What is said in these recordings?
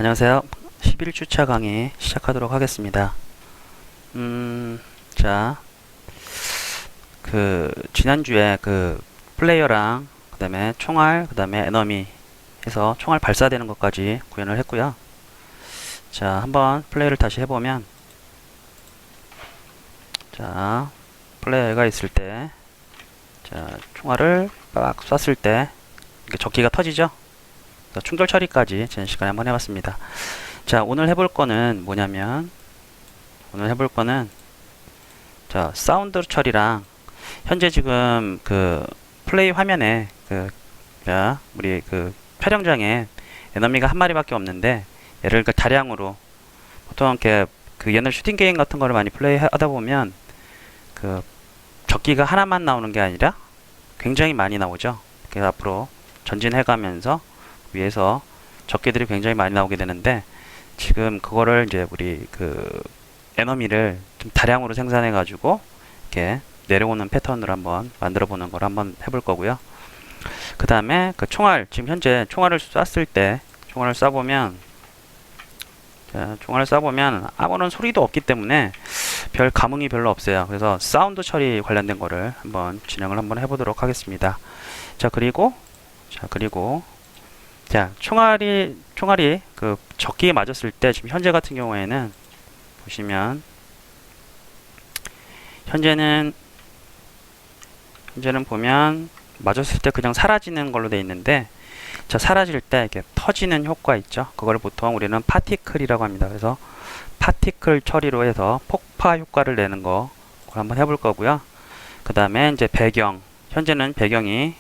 안녕하세요. 11주차 강의 시작하도록 하겠습니다. 자, 지난주에 플레이어랑, 그 다음에 총알, 그 다음에 에너미 해서 총알 발사되는 것까지 구현을 했고요. 자, 한번 플레이를 다시 해보면, 자, 플레이어가 있을 때, 자, 총알을 빡 쐈을 때, 이렇게 적기가 터지죠? 충돌 처리까지 지난 시간에 한번 해봤습니다. 자, 오늘 해볼 거는 뭐냐면, 자, 사운드 처리랑, 현재 지금 플레이 화면에 자, 우리 촬영장에 에너미가 한 마리밖에 없는데, 얘를 다량으로, 보통 이렇게 옛날 슈팅 게임 같은 거를 많이 플레이 하다 보면, 적기가 하나만 나오는 게 아니라 굉장히 많이 나오죠. 그래서 앞으로 전진해 가면서 위에서 적기들이 굉장히 많이 나오게 되는데, 지금 그거를 이제 우리 에너미를 좀 다량으로 생산해 가지고 이렇게 내려오는 패턴으로 한번 만들어 보는 걸 한번 해볼 거고요. 그 다음에 총알, 지금 현재 총알을 쐈을 때, 총알을 쏴보면, 자, 총알을 쏴보면 아무런 소리도 없기 때문에 별 감흥이 별로 없어요. 그래서 사운드 처리 관련된 거를 한번 진행을 한번 해보도록 하겠습니다. 자, 그리고 총알이 적기에 맞았을 때, 지금 현재 같은 경우에는 보시면, 현재는 보면 맞았을 때 그냥 사라지는 걸로 되어 있는데, 자, 사라질 때 이렇게 터지는 효과 있죠. 그걸 보통 우리는 파티클이라고 합니다. 그래서 파티클 처리로 해서 폭파 효과를 내는 거, 그걸 한번 해볼 거고요. 그 다음에 이제 배경, 현재는 배경이,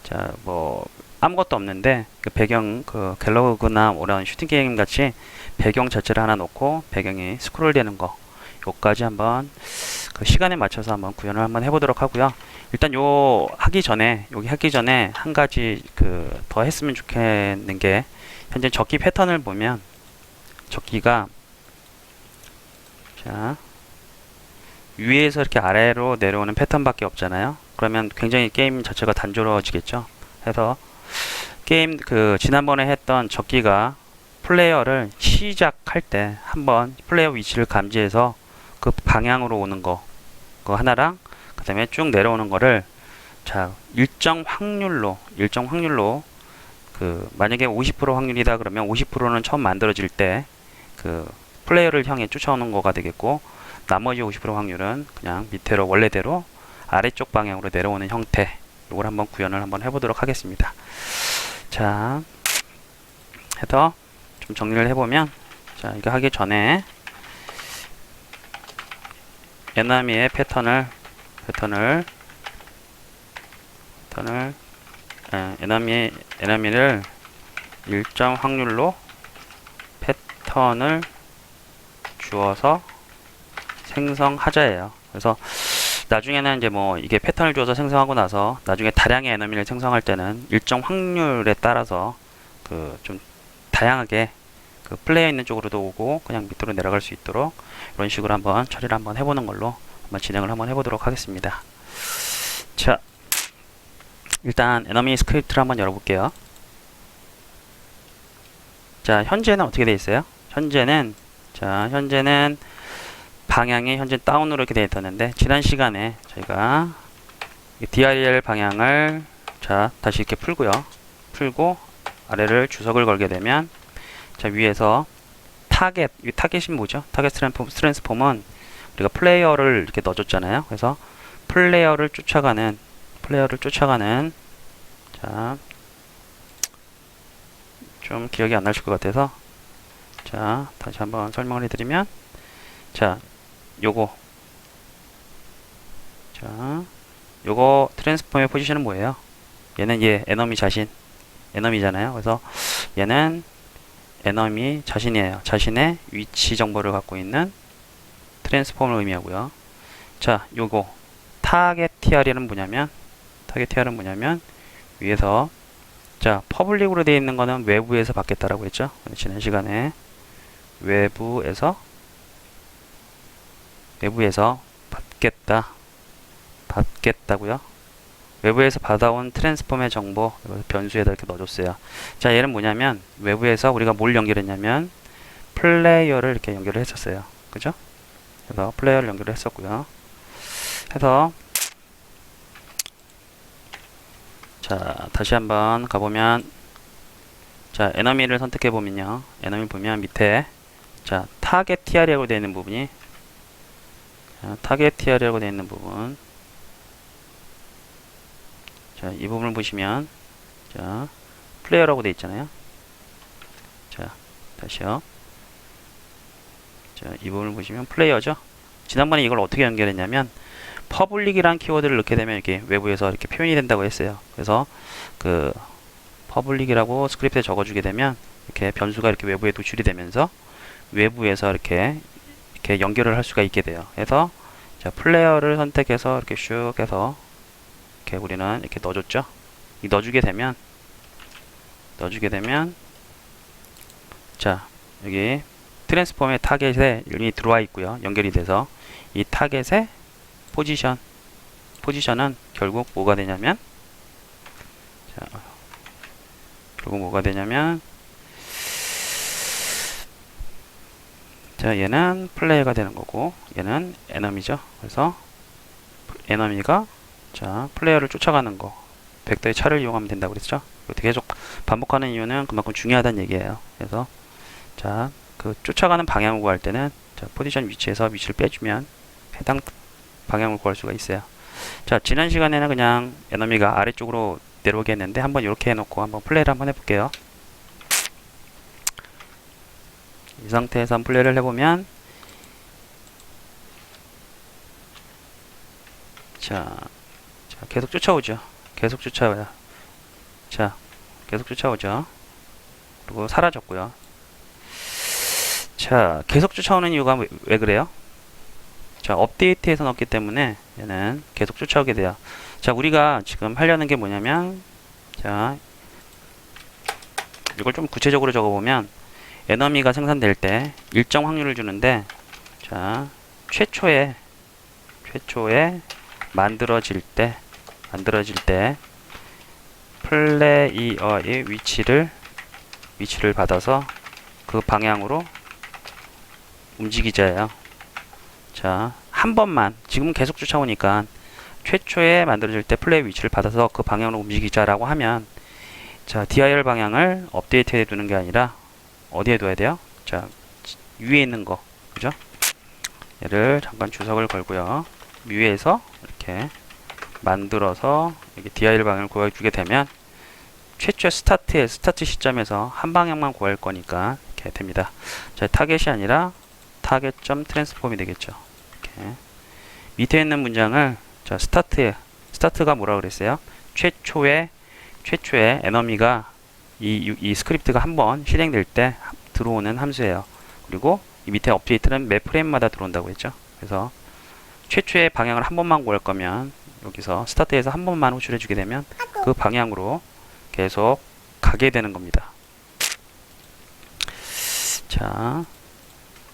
자, 뭐 아무것도 없는데, 갤러그나 이런 슈팅 게임 같이 배경 자체를 하나 놓고 배경이 스크롤 되는 거, 요까지 한번 시간에 맞춰서 한번 구현을 한번 해보도록 하고요. 일단 여기 하기 전에 한 가지 더 했으면 좋겠는 게, 현재 적기 패턴을 보면 적기가, 자, 위에서 이렇게 아래로 내려오는 패턴밖에 없잖아요. 그러면 굉장히 게임 자체가 단조로워지겠죠. 해서 게임 지난번에 했던 적기가 플레이어를 시작할 때 한번 플레이어 위치를 감지해서 그 방향으로 오는 거, 그거 하나랑, 그 다음에 쭉 내려오는 거를, 자, 일정 확률로 만약에 50% 확률이다 그러면 50%는 처음 만들어질 때 플레이어를 향해 쫓아오는 거가 되겠고, 나머지 50% 확률은 그냥 밑으로 원래대로 아래쪽 방향으로 내려오는 형태, 이걸 한번 구현을 한번 해보도록 하겠습니다. 자, 해서 좀 정리를 해보면, 자, 이거 하기 전에 에너미의 에너미를 일정 확률로 패턴을 주어서 생성하자예요. 그래서 나중에는 이제 뭐 이게 패턴을 주어서 생성하고 나서 나중에 다량의 에너미를 생성할 때는 일정 확률에 따라서 좀 다양하게 플레이어 있는 쪽으로도 오고 그냥 밑으로 내려갈 수 있도록 이런 식으로 한번 처리를 한번 해보는 걸로 한번 진행을 한번 해보도록 하겠습니다. 자, 일단 에너미 스크립트를 한번 열어볼게요. 자, 현재는 어떻게 되어 있어요? 현재는 방향이 현재 다운으로 이렇게 되어 있었는데, 지난 시간에 저희가 DRL 방향을, 자, 다시 이렇게 풀고 아래를 주석을 걸게 되면, 자, 위에서 타겟이 뭐죠? 타겟 트랜스폼은 우리가 플레이어를 이렇게 넣어줬잖아요. 그래서 플레이어를 쫓아가는, 자, 좀 기억이 안 나실 것 같아서, 자, 다시 한번 설명을 해드리면, 자, 요거 트랜스폼의 포지션은 뭐예요? 얘는 에너미 에너미잖아요. 그래서 얘는 에너미 자신이에요. 자신의 위치 정보를 갖고 있는 트랜스폼을 의미하고요. 자, 요거 타겟 TR은 뭐냐면 위에서, 자, 퍼블릭으로 되어 있는 거는 외부에서 받겠다라고 했죠. 지난 시간에 외부에서 받겠다고요. 외부에서 받아온 트랜스폼의 정보 변수에다 이렇게 넣어줬어요. 자, 얘는 뭐냐면 외부에서 우리가 뭘 연결했냐면 플레이어를 이렇게 연결을 했었어요. 그죠? 그래서 플레이어를 연결을 했었고요. 해서 자, 다시 한번 가보면 자, 에너미를 선택해 보면요. 에너미 보면 밑에 자, 타겟 TR이라고 되어 있는 부분이 자, 타겟 TR이라고 되어 있는 부분 자, 이 부분을 보시면 자, 플레이어라고 되어 있잖아요. 자, 다시요. 자, 이 부분을 보시면 플레이어죠. 지난번에 이걸 어떻게 연결했냐면 퍼블릭이란 키워드를 넣게 되면 이렇게 외부에서 이렇게 표현이 된다고 했어요. 그래서 그 퍼블릭이라고 스크립트에 적어주게 되면 이렇게 변수가 이렇게 외부에 노출이 되면서 외부에서 이렇게 연결을 할 수가 있게 돼요. 그래서 자, 플레이어를 선택해서 이렇게 슉 해서 이렇게 우리는 이렇게 넣어줬죠. 이 넣어주게 되면 자, 여기 트랜스폼의 타겟에 이름이 들어와 있고요. 연결이 돼서 이 타겟의 포지션은 결국 뭐가 되냐면 자, 자, 얘는 플레이어가 되는 거고 얘는 에너미죠. 그래서 에너미가 자, 플레이어를 쫓아가는 거 벡터의 차를 이용하면 된다고 그랬죠. 계속 반복하는 이유는 그만큼 중요하다는 얘기예요. 그래서 자, 그 쫓아가는 방향을 구할 때는 자, 포지션 위치에서 위치를 빼주면 해당 방향을 구할 수가 있어요. 자, 지난 시간에는 그냥 에너미가 아래쪽으로 내려오게 했는데 한번 이렇게 해놓고 한번 플레이를 한번 해볼게요. 이 상태에서 한번 플레이를 해보면 자, 계속 쫓아오죠. 계속 쫓아와요. 자, 계속 쫓아오죠. 그리고 사라졌고요. 자, 계속 쫓아오는 이유가 왜 그래요? 자, 업데이트에서 넣었기 때문에 얘는 계속 쫓아오게 돼요. 자, 우리가 지금 하려는 게 뭐냐면 자, 이걸 좀 구체적으로 적어보면 에너미가 생산될 때 일정 확률을 주는데 자, 최초에 만들어질 때 플레이어의 위치를 받아서 그 방향으로 움직이자예요. 자, 한 번만 지금은 계속 쫓아오니까 최초에 만들어질 때 플레이 위치를 받아서 그 방향으로 움직이자라고 하면 자, dir 방향을 업데이트해 두는 게 아니라 어디에 둬야 돼요? 자, 위에 있는 거 그죠? 얘를 잠깐 주석을 걸고요. 위에서 이렇게 만들어서 여기 dir 방향을 구해주게 되면 최초 스타트 시점에서 한 방향만 구할 거니까 이렇게 됩니다. 자, 타겟이 아니라 타겟.transform이 되겠죠. 이렇게 밑에 있는 문장을 자, 스타트가 뭐라 그랬어요? 최초에 에너미가 이 스크립트가 한번 실행될 때 들어오는 함수예요. 그리고 이 밑에 업데이트는 매 프레임마다 들어온다고 했죠. 그래서 최초의 방향을 한 번만 구할 거면 여기서 스타트에서 한 번만 호출해 주게 되면 그 방향으로 계속 가게 되는 겁니다. 자,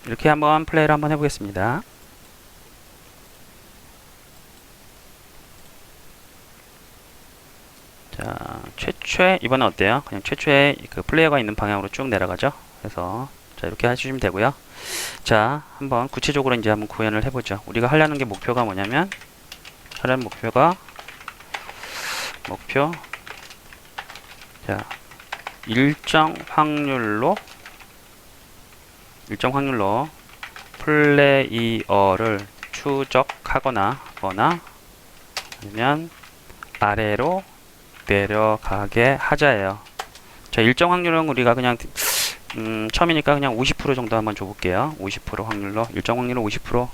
이렇게 한번 플레이를 한번 해보겠습니다. 자, 최초에 이번엔 어때요? 그냥 최초에 그 플레이어가 있는 방향으로 쭉 내려가죠. 그래서 자, 이렇게 해주시면 되고요. 자, 한번 구체적으로 이제 한번 구현을 해보죠. 우리가 하려는 게 목표가 뭐냐면 하려는 목표 자, 일정 확률로 플레이어를 추적하거나 아니면 아래로 내려가게 하자예요. 자, 일정 확률은 우리가 그냥 처음이니까 그냥 50% 정도 한번 줘볼게요. 50% 확률로 일정 확률로 50%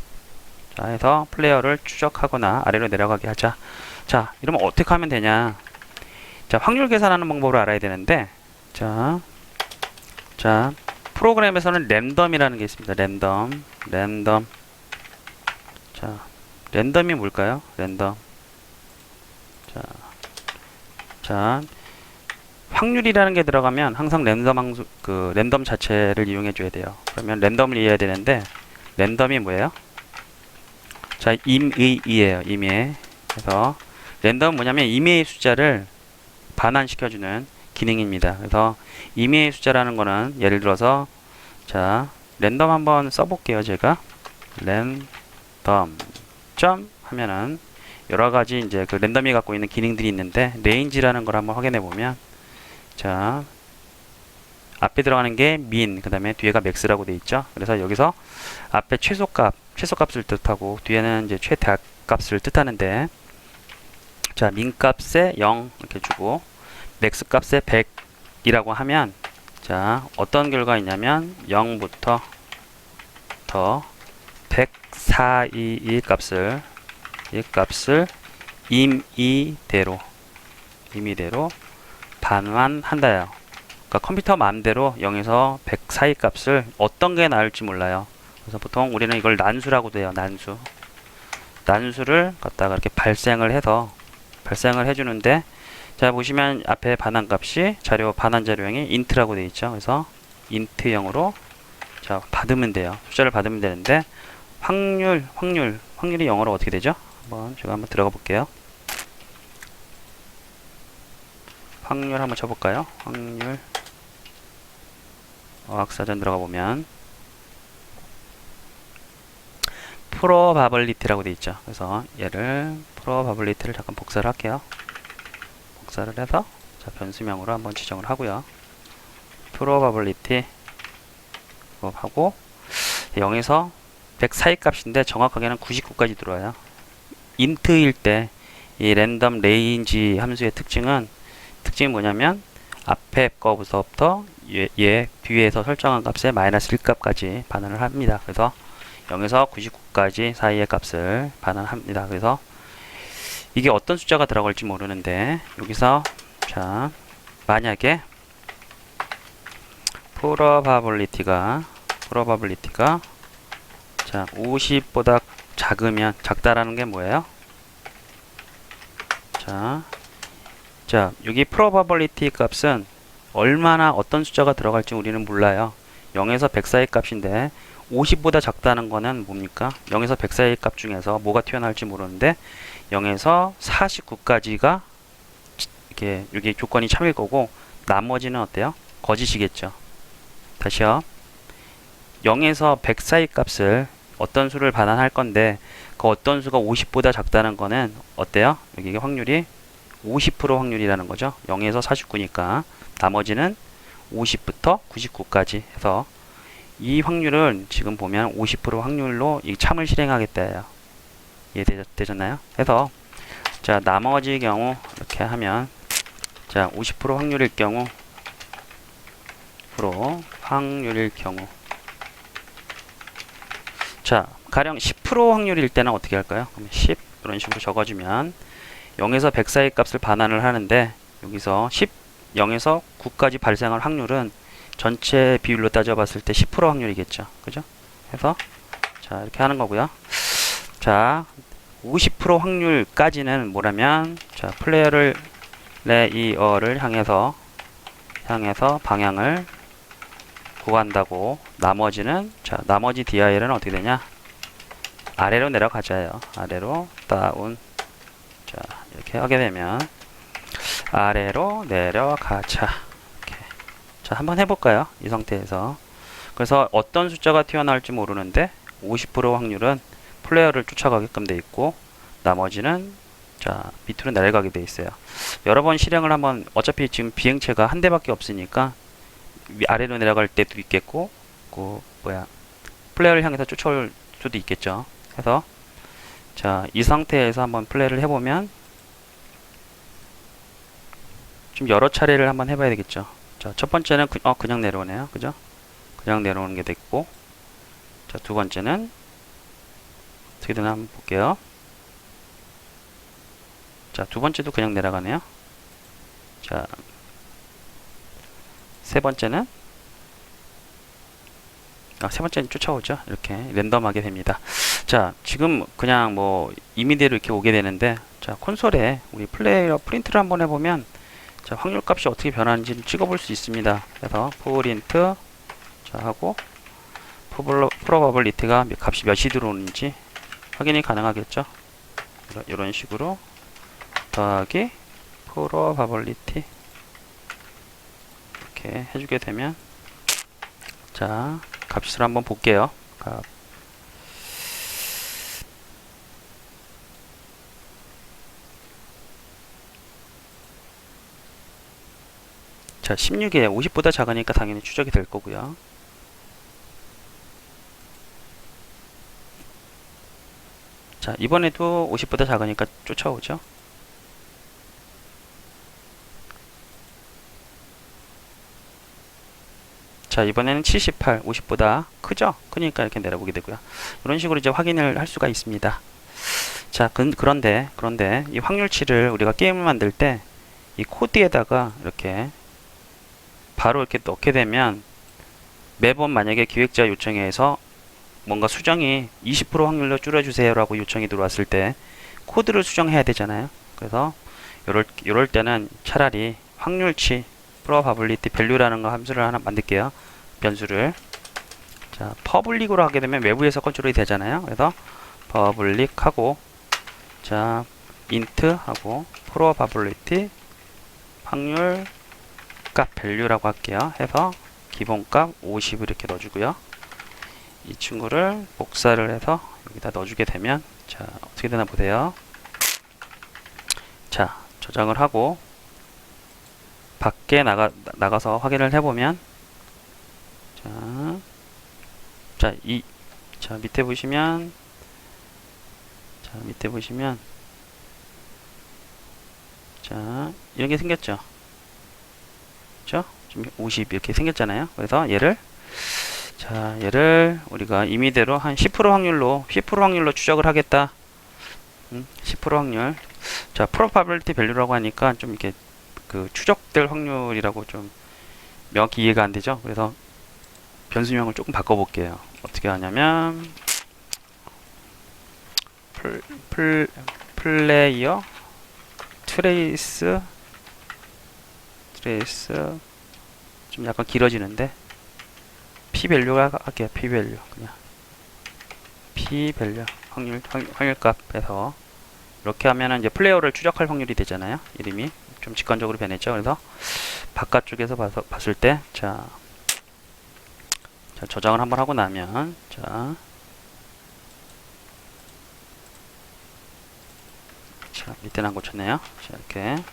자, 해서 플레이어를 추적하거나 아래로 내려가게 하자. 자, 이러면 어떻게 하면 되냐? 자, 확률 계산하는 방법을 알아야 되는데 자, 프로그램에서는 랜덤이라는 게 있습니다. 랜덤. 자, 랜덤이 뭘까요? 랜덤. 자, 확률이라는 게 들어가면 항상 랜덤 자체를 이용해 줘야 돼요. 그러면 랜덤을 이해해야 되는데 랜덤이 뭐예요? 자, 임의이에요. 임의. 그래서 랜덤은 뭐냐면 임의의 숫자를 반환시켜주는 기능입니다. 그래서 임의의 숫자라는 거는 예를 들어서 자 랜덤 한번 써볼게요. 제가 랜덤 점 하면은 여러가지 이제 그 랜덤이 갖고 있는 기능들이 있는데 레인지라는 걸 한번 확인해 보면 자 앞에 들어가는 게 min 그 다음에 뒤에가 max라고 돼 있죠. 그래서 여기서 앞에 최소값을 뜻하고 뒤에는 이제 최대값을 뜻하는데 자 min 값에 0 이렇게 주고 max 값에 100이라고 하면 자 어떤 결과가 있냐면 0부터 더 100 사이 이 값을 임의대로 반환한다요. 그러니까 컴퓨터 마음대로 0에서 100 사이 값을 어떤 게 나올지 몰라요. 그래서 보통 우리는 이걸 난수라고 돼요. 난수를 갖다가 이렇게 발생을 해주는데 자 보시면 앞에 반환값이 반환 자료형이 int라고 되어 있죠. 그래서 int형으로 자 받으면 돼요. 숫자를 받으면 되는데 확률이 영어로 어떻게 되죠? 제가 한번 들어가 볼게요. 확률 한번 쳐볼까요? 확률 어학사전 들어가 보면 probability라고 되어 있죠. 그래서 얘를 probability를 잠깐 복사를 할게요. 복사를 해서 자 변수명으로 한번 지정을 하고요. probability 하고 0에서 100 사이 값인데 정확하게는 99까지 들어와요. int일 때 이 랜덤 레인지 함수의 특징이 뭐냐면 앞에 거부터 얘 뒤에서 설정한 값에 마이너스 1값까지 반환을 합니다. 그래서 0에서 99까지 사이의 값을 반환합니다. 그래서 이게 어떤 숫자가 들어갈지 모르는데 여기서 자 만약에 probability가 자 50보다 작다라는 게 뭐예요? 자 여기 probability 값은 얼마나 어떤 숫자가 들어갈지 우리는 몰라요. 0에서 100 사이 값인데 50보다 작다는 거는 뭡니까? 0에서 100 사이 값 중에서 뭐가 튀어나올지 모르는데 0에서 49까지가 이렇게 여기 조건이 참일 거고 나머지는 어때요? 거짓이겠죠. 다시요. 0에서 100 사이 값을 어떤 수를 반환할 건데 그 어떤 수가 50보다 작다는 거는 어때요? 여기 확률이 50% 확률이라는 거죠. 0에서 49니까 나머지는 50부터 99까지 해서 이 확률은 지금 보면 50% 확률로 이 참을 실행하겠다예요. 이해되셨나요? 해서 자 나머지 경우 이렇게 하면 자 50% 확률일 경우 자 가령 10% 확률일 때는 어떻게 할까요? 그럼 10 이런 식으로 적어주면 0에서 100 사이 값을 반환을 하는데 여기서 0에서 9까지 발생할 확률은 전체 비율로 따져봤을 때 10% 확률이겠죠. 그죠? 해서 자 이렇게 하는 거고요. 자 50% 확률까지는 뭐라면 자 플레이어를 레이어를 향해서 방향을 구한다고 나머지는 자 나머지 DIL은 어떻게 되냐? 아래로 내려가자요. 아래로 다운 자 이렇게 하게 되면 아래로 내려가자. 이렇게. 자 한번 해볼까요? 이 상태에서 그래서 어떤 숫자가 튀어나올지 모르는데 50% 확률은 플레이어를 쫓아가게끔 돼 있고 나머지는 자 밑으로 내려가게 돼 있어요. 여러 번 실행을 한번 어차피 지금 비행체가 한 대밖에 없으니까 아래로 내려갈 때도 있겠고 플레이어를 향해서 쫓아올 수도 있겠죠. 해서 자 이 상태에서 한번 플레이를 해보면 좀 여러 차례를 한번 해봐야 되겠죠. 자 첫 번째는 그냥 내려오네요. 그죠? 그냥 내려오는 게 됐고 자 두 번째는 어떻게 되나 한번 볼게요. 자 두 번째도 그냥 내려가네요. 자 세 번째는 세 번째는 쫓아오죠. 이렇게 랜덤하게 됩니다. 자 지금 그냥 뭐 임의대로 이렇게 오게 되는데 자 콘솔에 우리 플레이어 프린트를 한번 해보면 자 확률값이 어떻게 변하는지 찍어볼 수 있습니다. 그래서 프린트 자 하고 probability가 값이 몇이 들어오는지 확인이 가능하겠죠. 이런 식으로 더하기 probability 이렇게 해주게 되면, 자, 값을 한번 볼게요. 자, 16에 50보다 작으니까 당연히 추적이 될 거고요. 자, 이번에도 50보다 작으니까 쫓아오죠. 자, 이번에는 78, 50보다 크죠? 크니까 이렇게 내려보게 되고요. 이런 식으로 이제 확인을 할 수가 있습니다. 자, 그런데 이 확률치를 우리가 게임을 만들 때 이 코드에다가 이렇게 바로 이렇게 넣게 되면, 매번 만약에 기획자 요청에 의해서 뭔가 수정이 20% 확률로 줄여주세요 라고 요청이 들어왔을 때 코드를 수정해야 되잖아요. 그래서 요럴 때는 차라리 확률치 probability value라는 거 함수를 하나 만들게요. 변수를. 자, public으로 하게 되면 외부에서 컨트롤이 되잖아요. 그래서 public 하고, 자, int 하고 probability 확률 값 value라고 할게요. 해서 기본값 50을 이렇게 넣어주고요. 이 친구를 복사를 해서 여기다 넣어주게 되면, 자, 어떻게 되나 보세요. 자, 저장을 하고 밖에 나가서 확인을 해보면, 자, 밑에 보시면, 자, 이런 게 생겼죠. 그죠? 지금 50 이렇게 생겼잖아요. 그래서 얘를 우리가 임의대로 한 10% 확률로 추적을 하겠다. 10% 확률. 자, probability value라고 하니까 좀 이렇게 그 추적될 확률이라고 좀 명확히 이해가 안 되죠. 그래서 변수명을 조금 바꿔볼게요. 어떻게 하냐면 플레이어 트레이스 좀 약간 길어지는데 p-value가 할게요. p-value 그냥 p-value 확률값에서 이렇게 하면은 이제 플레이어를 추적할 확률이 되잖아요. 이름이 좀 직관적으로 변했죠. 그래서 바깥쪽에서 봤을 때, 자, 저장을 한번 하고 나면, 자, 밑에는 안 고쳤네요. 자, 이렇게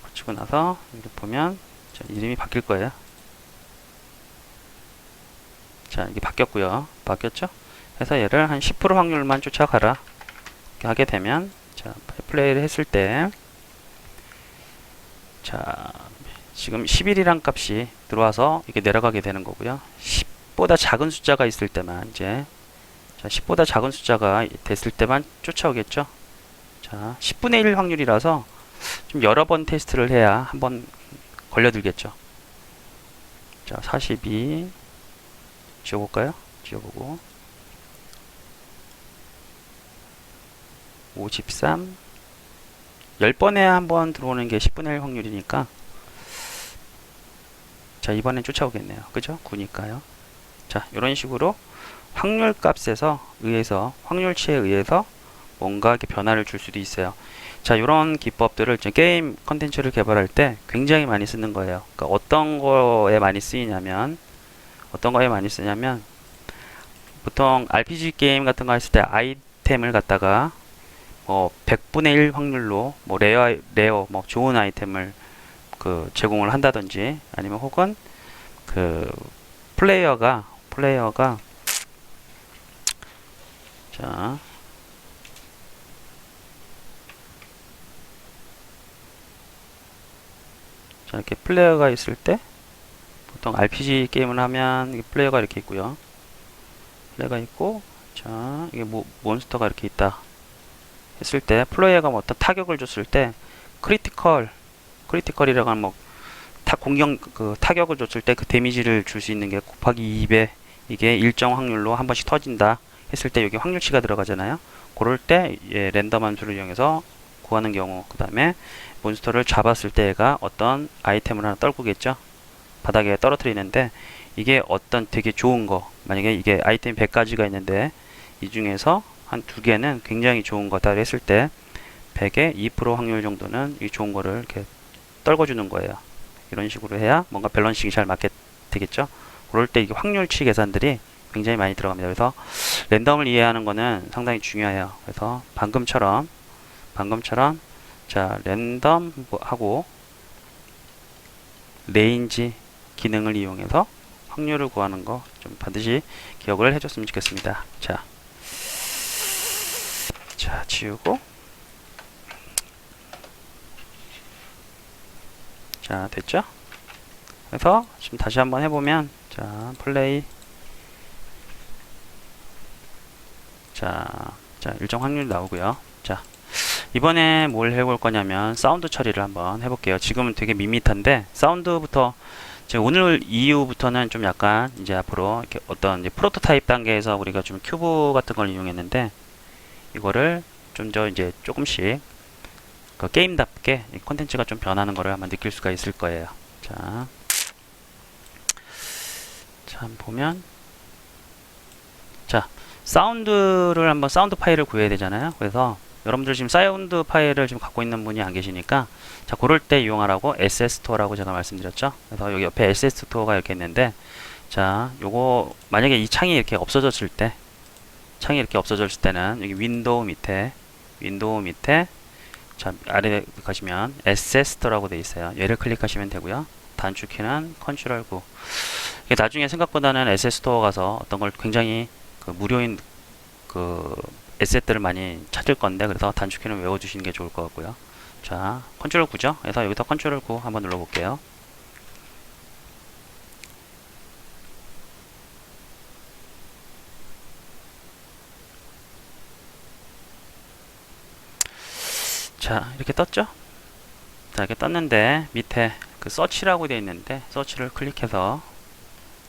고치고 나서 이렇게 보면, 자, 이름이 바뀔 거예요. 자, 이게 바뀌었고요. 바뀌었죠? 그래서 얘를 한 10% 확률만 쫓아가라. 이렇게 하게 되면, 자, 플레이를 했을 때, 자, 지금 11이란 값이 들어와서 이게 내려가게 되는 거고요. 10보다 작은 숫자가 있을 때만 이제, 자, 10보다 작은 숫자가 됐을 때만 쫓아오겠죠. 자, 10분의 1 확률이라서 좀 여러 번 테스트를 해야 한번 걸려들겠죠. 자, 42 지워볼까요? 지워보고 53 10번에 한번 들어오는 게 10분의 1 확률이니까, 자, 이번엔 쫓아오겠네요. 그죠? 9니까요. 자, 이런 식으로 확률 값에서 확률치에 의해서 뭔가 이렇게 변화를 줄 수도 있어요. 자, 이런 기법들을 게임 컨텐츠를 개발할 때 굉장히 많이 쓰는 거예요. 그러니까 어떤 거에 많이 쓰냐면 보통 RPG 게임 같은 거 했을 때 아이템을 갖다가 100분의 1 확률로 레어 좋은 아이템을 제공을 한다든지, 아니면 혹은 플레이어가 자, 이렇게 플레이어가 있을 때, 보통 RPG 게임을 하면 플레이어가 이렇게 있고요. 플레이어가 있고, 자, 이게 몬스터가 이렇게 있다 했을 때, 플레이어가 어떤 타격을 줬을 때 크리티컬이라고 하면 타격을 줬을 때 그 데미지를 줄 수 있는 게 곱하기 2배, 이게 일정 확률로 한 번씩 터진다 했을 때 여기 확률치가 들어가잖아요. 그럴 때 랜덤 함수를 이용해서 구하는 경우, 그 다음에 몬스터를 잡았을 때 얘가 어떤 아이템을 하나 떨구겠죠. 바닥에 떨어뜨리는데, 이게 어떤 되게 좋은 거, 만약에 이게 아이템 100가지가 있는데 이 중에서 한 2개는 굉장히 좋은 거다 했을 때 100에 2% 확률 정도는 이 좋은 거를 이렇게 떨궈주는 거예요. 이런 식으로 해야 뭔가 밸런싱이 잘 맞게 되겠죠. 그럴 때 이게 확률치 계산들이 굉장히 많이 들어갑니다. 그래서 랜덤을 이해하는 거는 상당히 중요해요. 그래서 방금처럼 자, 랜덤 하고 레인지 기능을 이용해서 확률을 구하는 거 좀 반드시 기억을 해줬으면 좋겠습니다. 자, 지우고, 자, 됐죠? 그래서 지금 다시 한번 해보면, 자, 플레이, 자, 일정 확률 나오고요. 자, 이번에 뭘 해볼 거냐면 사운드 처리를 한번 해볼게요. 지금은 되게 밋밋한데 사운드부터 제가 오늘 이후부터는 좀 약간 이제 앞으로 이렇게 어떤 이제 프로토타입 단계에서 우리가 좀 큐브 같은 걸 이용했는데 이거를 좀 더 이제 조금씩 그 게임답게 콘텐츠가 좀 변하는 거를 한번 느낄 수가 있을 거예요. 자, 참 보면 자, 사운드를 한번 사운드 파일을 구해야 되잖아요. 그래서 여러분들 지금 사운드 파일을 지금 갖고 있는 분이 안 계시니까 자, 그럴 때 이용하라고 SS스토어라고 제가 말씀드렸죠. 그래서 여기 옆에 SS스토어가 이렇게 있는데 자, 요거 만약에 이 창이 이렇게 없어졌을 때 때는 여기 윈도우 밑에 자, 아래 가시면 SS스토어라고 되어 있어요. 얘를 클릭하시면 되고요. 단축키는 컨트롤 9. 이게 나중에 생각보다는 SS스토어 가서 어떤 걸 굉장히 그 무료인 그 에셋들을 많이 찾을 건데 그래서 단축키는 외워주시는 게 좋을 것 같고요. 자, 컨트롤 9죠? 그래서 여기서 컨트롤 9 한번 눌러볼게요. 자, 이렇게 떴죠? 자, 이렇게 떴는데 밑에 그 서치라고 되어 있는데 서치를 클릭해서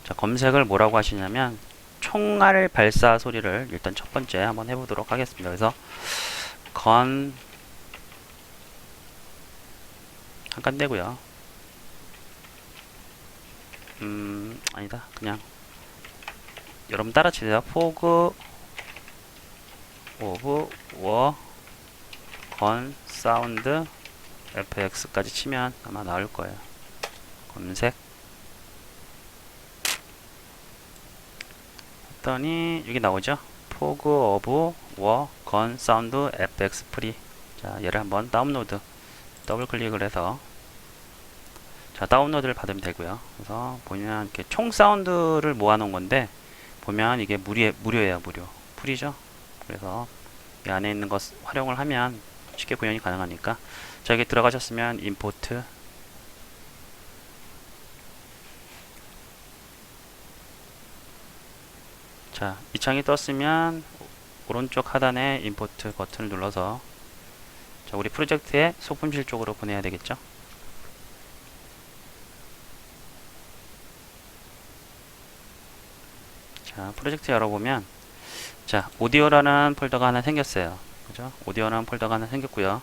자, 검색을 뭐라고 하시냐면 총알 발사 소리를 일단 첫 번째 한번 해보도록 하겠습니다. 그래서 건 잠깐 떼고요. 아니다. 그냥 여러분 따라치세요. 포그 오브 워 건 사운드 fx까지 치면 아마 나올 거예요. 검색 했더니 여기 나오죠. 포그 오브 워 건 사운드 fx 프리. 자, 얘를 한번 다운로드 더블 클릭을 해서 자, 다운로드를 받으면 되고요. 그래서 보면 이렇게 총 사운드를 모아놓은 건데 보면 이게 무료예요. 무료 프리죠. 그래서 이 안에 있는 것 활용을 하면 쉽게 구현이 가능하니까 자, 여기 들어가셨으면 임포트 자, 이 창이 떴으면 오른쪽 하단에 임포트 버튼을 눌러서 자, 우리 프로젝트의 소품실 쪽으로 보내야 되겠죠. 자, 프로젝트 열어보면 자, 오디오라는 폴더가 하나 생겼어요. 그죠? 오디오라는 폴더가 하나 생겼고요.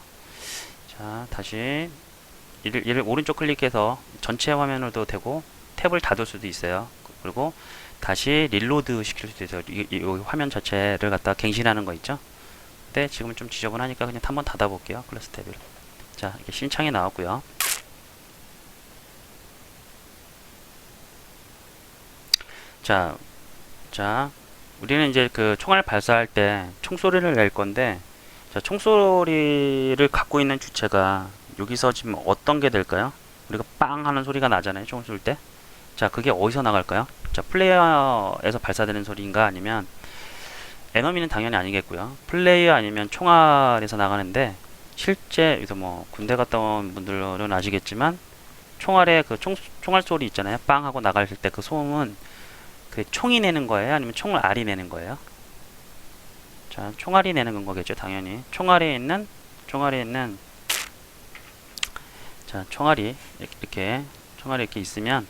자, 다시 얘를 오른쪽 클릭해서 전체 화면으로도 되고 탭을 닫을 수도 있어요. 그리고 다시 릴로드 시킬 수도 있어요. 이 화면 자체를 갖다 갱신하는 거 있죠. 근데 지금은 좀 지저분하니까 그냥 한번 닫아 볼게요. 클래스 탭을. 자, 이렇게 신창이 나왔고요. 자, 우리는 이제 그 총알 발사할 때 총소리를 낼 건데 자, 총소리를 갖고 있는 주체가 여기서 지금 어떤 게 될까요? 우리가 빵 하는 소리가 나잖아요. 총 쏠 때. 자, 그게 어디서 나갈까요? 자, 플레이어에서 발사되는 소리인가 아니면 에너미는 당연히 아니겠고요. 플레이어 아니면 총알에서 나가는데 실제 여기서 뭐 군대 갔다 온 분들은 아시겠지만 총알의 그 총알 소리 있잖아요. 빵 하고 나갈 때 그 소음은 그 총이 내는 거예요? 아니면 총알이 내는 거예요? 자, 총알이 내는 거겠죠, 당연히. 총알에 있는 자, 총알이 이렇게 있으면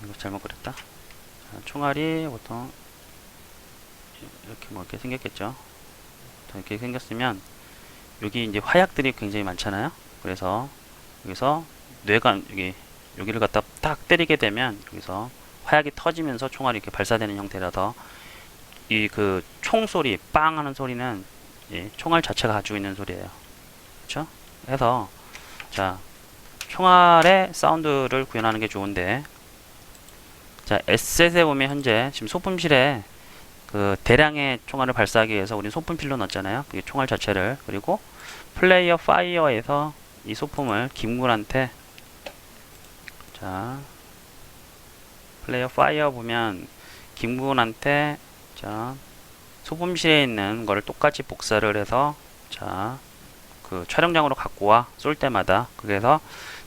이거 잘못 그렸다. 자, 총알이 보통 이렇게 뭐 이렇게 생겼겠죠. 이렇게 생겼으면 여기 이제 화약들이 굉장히 많잖아요. 그래서 여기서 뇌관 여기를 갖다 딱 때리게 되면 여기서 화약이 터지면서 총알이 이렇게 발사되는 형태라서 이 그 총소리 빵 하는 소리는 이 총알 자체가 가지고 있는 소리예요. 그렇죠? 해서 자, 총알의 사운드를 구현하는 게 좋은데, 자, 에셋에 보면 현재 지금 소품실에 그 대량의 총알을 발사하기 위해서 우리는 소품필로 넣었잖아요. 이 총알 자체를. 그리고 플레이어 파이어에서 이 소품을 김군한테, 자, 플레이어 파이어 보면 김군한테, 자, 소품실에 있는 거를 똑같이 복사를 해서, 자, 그 촬영장으로 갖고 와 쏠 때마다, 그래서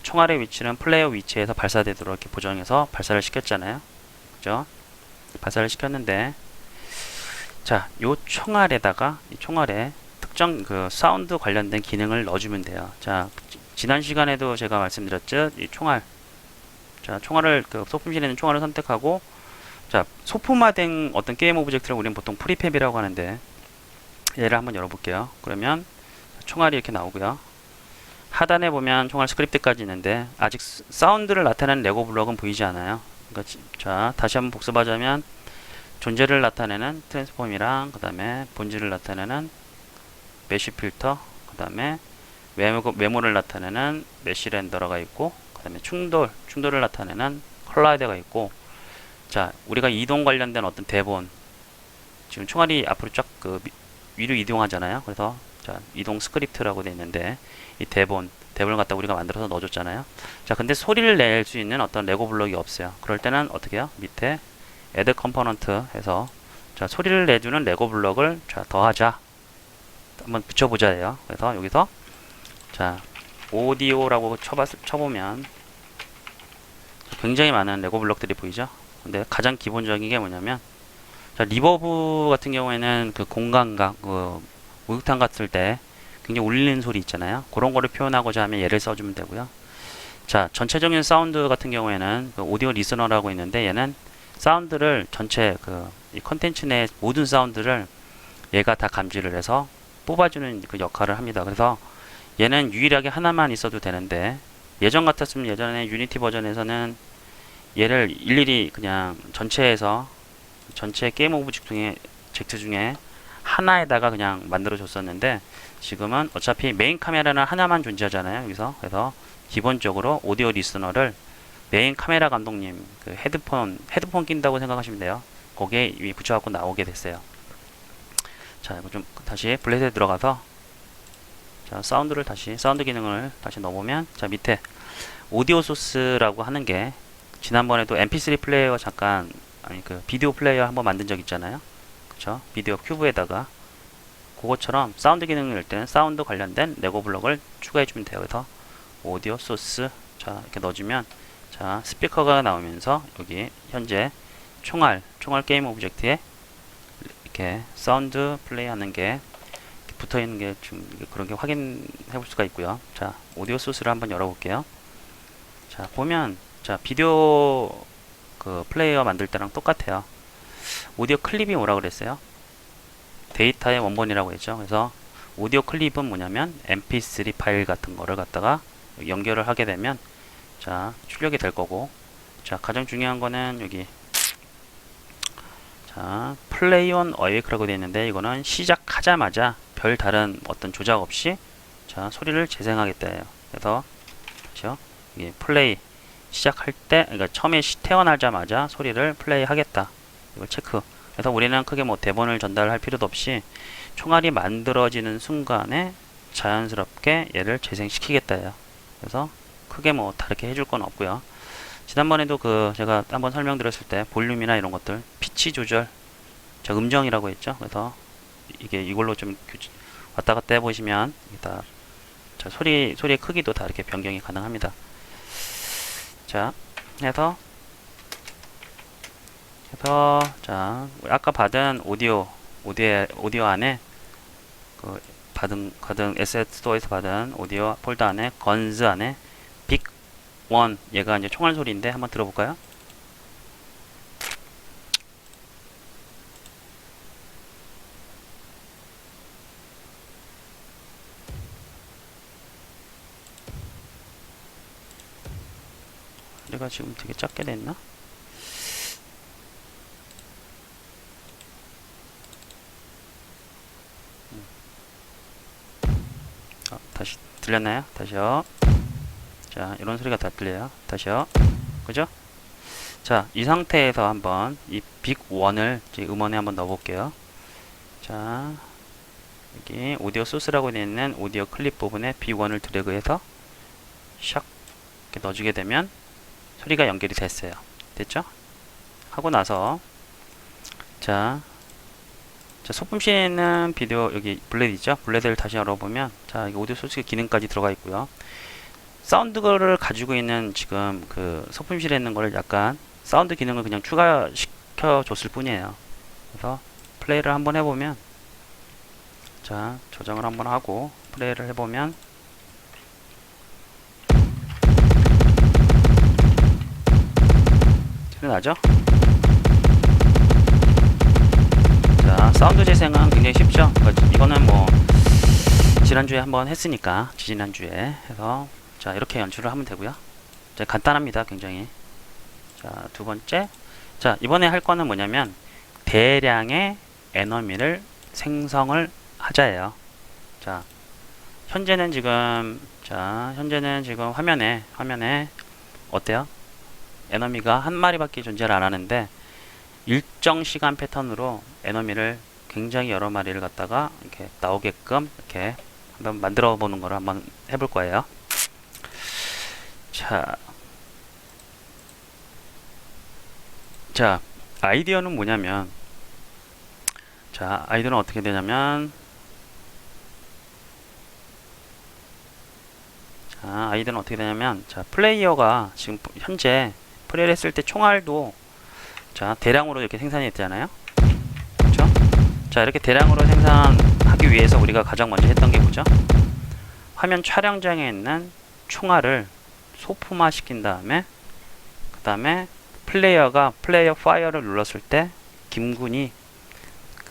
총알의 위치는 플레이어 위치에서 발사되도록 이렇게 보정해서 발사를 시켰잖아요. 그죠? 발사를 시켰는데, 자, 요 총알에다가 이 총알에 특정 그 사운드 관련된 기능을 넣어주면 돼요. 자, 지난 시간에도 제가 말씀드렸죠. 이 총알, 자, 총알을 그 소품실에 있는 총알을 선택하고, 자, 소품화된 어떤 게임 오브젝트를 우리는 보통 프리팹이라고 하는데, 얘를 한번 열어볼게요. 그러면 총알이 이렇게 나오고요. 하단에 보면 총알 스크립트까지 있는데 아직 사운드를 나타내는 레고 블럭은 보이지 않아요. 그러니까 자, 다시 한번 복습하자면 존재를 나타내는 트랜스폼이랑, 그 다음에 본질을 나타내는 메쉬 필터, 그 다음에 메모를 나타내는 메쉬 렌더러가 있고, 그 다음에 충돌을 나타내는 컬라이더가 있고, 자, 우리가 이동 관련된 어떤 대본, 지금 총알이 앞으로 쫙 그 위로 이동하잖아요. 그래서 자, 이동 스크립트라고 되어 있는데, 이 대본을 갖다 우리가 만들어서 넣어줬잖아요. 자, 근데 소리를 낼 수 있는 어떤 레고 블럭이 없어요. 그럴 때는 어떻게 해요? 밑에 add component 해서, 자, 소리를 내주는 레고 블럭을, 자, 더하자. 한번 붙여보자예요. 그래서 여기서, 자, 오디오라고 쳐보면 굉장히 많은 레고 블럭들이 보이죠? 근데 가장 기본적인 게 뭐냐면, 자, 리버브 같은 경우에는 그 공간각, 그 목욕탕 갔을 때 굉장히 울리는 소리 있잖아요. 그런 거를 표현하고자 하면 얘를 써주면 되고요. 자, 전체적인 사운드 같은 경우에는 그 오디오 리스너라고 있는데, 얘는 사운드를 전체 이 컨텐츠 내 모든 사운드를 얘가 다 감지를 해서 뽑아주는 그 역할을 합니다. 그래서 얘는 유일하게 하나만 있어도 되는데, 예전 같았으면 예전에 유니티 버전에서는 얘를 일일이 그냥 전체 게임 오브젝트 중에 하나에다가 그냥 만들어 줬었는데, 지금은 어차피 메인 카메라는 하나만 존재하잖아요. 여기서. 그래서 기본적으로 오디오 리스너를 메인 카메라 감독님 그 헤드폰 낀다고 생각하시면 돼요. 거기에 이미 붙여갖고 나오게 됐어요. 자, 이거 좀 다시 블레드에 들어가서, 자, 사운드 기능을 다시 넣어보면, 자, 밑에 오디오 소스라고 하는 게, 지난번에도 mp3 플레이어 그 비디오 플레이어 한번 만든 적 있잖아요. 그쵸? 비디오 큐브에다가 그것처럼 사운드 기능을 낼 때는 사운드 관련된 레고 블럭을 추가해주면 돼요. 그래서 오디오 소스, 자, 이렇게 넣어주면, 자, 스피커가 나오면서 여기 현재 총알 게임 오브젝트에 이렇게 사운드 플레이 하는 게 붙어 있는 게 좀 그런 게 확인해 볼 수가 있고요. 자, 오디오 소스를 한번 열어볼게요. 자, 보면, 자, 비디오 그 플레이어 만들 때랑 똑같아요. 오디오 클립이 뭐라 그랬어요? 데이터의 원본이라고 했죠. 그래서 오디오 클립은 뭐냐면 mp3 파일 같은 거를 갖다가 연결을 하게 되면, 자, 출력이 될 거고, 자, 가장 중요한 거는 여기, 자, 플레이 온 어웨이크라고 되어 있는데, 이거는 시작하자마자 별 다른 어떤 조작 없이, 자, 소리를 재생하겠다예요. 그래서 그렇죠? 이게 플레이 시작할 때, 그러니까 처음에 태어나자마자 소리를 플레이 하겠다. 이걸 체크. 그래서 우리는 크게 뭐 대본을 전달할 필요도 없이 총알이 만들어지는 순간에 자연스럽게 얘를 재생시키겠다예요. 그래서 크게 뭐 다르게 해줄 건 없고요. 지난번에도 제가 한번 설명드렸을 때 볼륨이나 이런 것들, 피치 조절, 자, 음정이라고 했죠. 그래서 이걸로 좀 왔다 갔다 해보시면 다, 자, 소리의 크기도 다 이렇게 변경이 가능합니다. 자, 해서 자, 아까 받은 오디오 안에 받은 에셋 스토어에서 받은 오디오 폴더 안에 건즈 안에 빅 원, 얘가 이제 총알 소리인데 한번 들어볼까요? 내가 지금 되게 작게 됐나? 들렸나요? 다시요. 자, 이런 소리가 다 들려요. 다시요. 그죠? 자, 이 상태에서 한번 이 빅1을 음원에 한번 넣어볼게요. 자, 여기 오디오 소스라고 되어 있는 오디오 클립 부분에 빅1을 드래그해서 샥 이렇게 넣어주게 되면 소리가 연결이 됐어요. 됐죠? 하고 나서 자, 소품실에 있는 비디오 여기 블레드 있죠? 블레드를 다시 열어보면 자, 여기 오디오 소스 기능까지 들어가 있고요. 사운드를 가지고 있는 지금 그 소품실에 있는 거를 약간 사운드 기능을 그냥 추가시켜 줬을 뿐이에요. 그래서 플레이를 한번 해보면 자, 조정을 한번 하고 플레이를 해보면 소리 나죠? 자, 사운드 재생은 굉장히 쉽죠? 이거는 뭐 지난주에 한번 했으니까 지난주에 해서 자, 이렇게 연출을 하면 되고요. 자, 간단합니다. 굉장히. 자, 두 번째. 자, 이번에 할 거는 뭐냐면 대량의 에너미를 생성을 하자예요. 자, 현재는 지금 화면에 어때요? 에너미가 한 마리밖에 존재를 안 하는데 일정 시간 패턴으로 에너미를 굉장히 여러 마리를 갖다가 이렇게 나오게끔 이렇게 한번 만들어 보는 거를 한번 해볼 거예요. 자, 아이디어는 뭐냐면 자, 아이디어는 어떻게 되냐면 자, 플레이어가 지금 현재 플레이를 했을 때 총알도 자, 대량으로 이렇게 생산이 됐잖아요. 그렇죠? 자, 이렇게 대량으로 생산하기 위해서 우리가 가장 먼저 했던 게 뭐죠? 화면 촬영장에 있는 총알을 소품화 시킨 다음에 그 다음에 플레이어 파이어를 눌렀을 때 김군이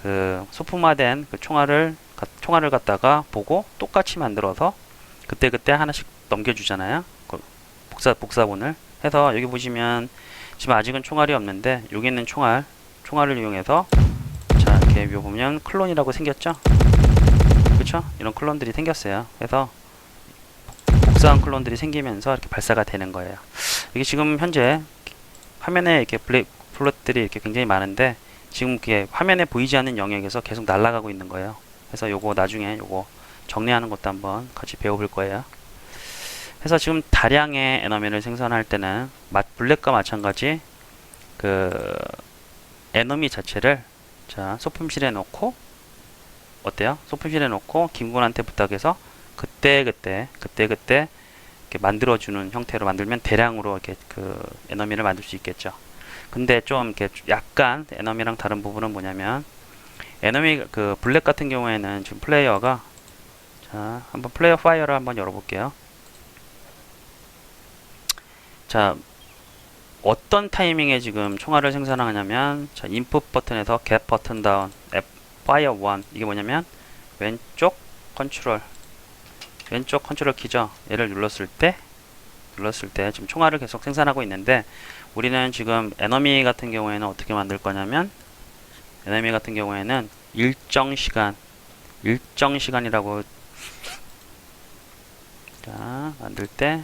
그 소품화된 그 총알을 갖다가 보고 똑같이 만들어서 그때 하나씩 넘겨주잖아요. 그 복사본을 해서 여기 보시면 지금 아직은 총알이 없는데 여기 있는 총알을 이용해서 자, 이렇게 보면 클론이라고 생겼죠? 그쵸? 이런 클론들이 생겼어요. 그래서 복사한 클론들이 생기면서 이렇게 발사가 되는 거예요. 이게 지금 현재 화면에 이렇게 플롯들이 이렇게 굉장히 많은데 지금 이렇게 화면에 보이지 않는 영역에서 계속 날아가고 있는 거예요. 그래서 요거 나중에 요거 정리하는 것도 한번 같이 배워볼 거예요. 그래서 지금 다량의 에너미를 생성할 때는 블랙과 마찬가지 그 에너미 자체를 자, 소품실에 놓고 어때요? 소품실에 놓고 김군한테 부탁해서 그때 이렇게 만들어주는 형태로 만들면 대량으로 이렇게 그 에너미를 만들 수 있겠죠. 근데 좀 이렇게 약간 에너미랑 다른 부분은 뭐냐면 에너미 그 블랙 같은 경우에는 지금 플레이어가 자, 한번 플레이어 파이어를 한번 열어볼게요. 자, 어떤 타이밍에 지금 총알을 생산하냐면 자, 인풋 버튼에서 get 버튼 다운 파이어 1 이게 뭐냐면 왼쪽 컨트롤 키죠. 얘를 눌렀을 때 지금 총알을 계속 생산하고 있는데 우리는 지금 에너미 같은 경우에는 어떻게 만들 거냐면 에너미 같은 경우에는 일정 시간이라고 자, 만들 때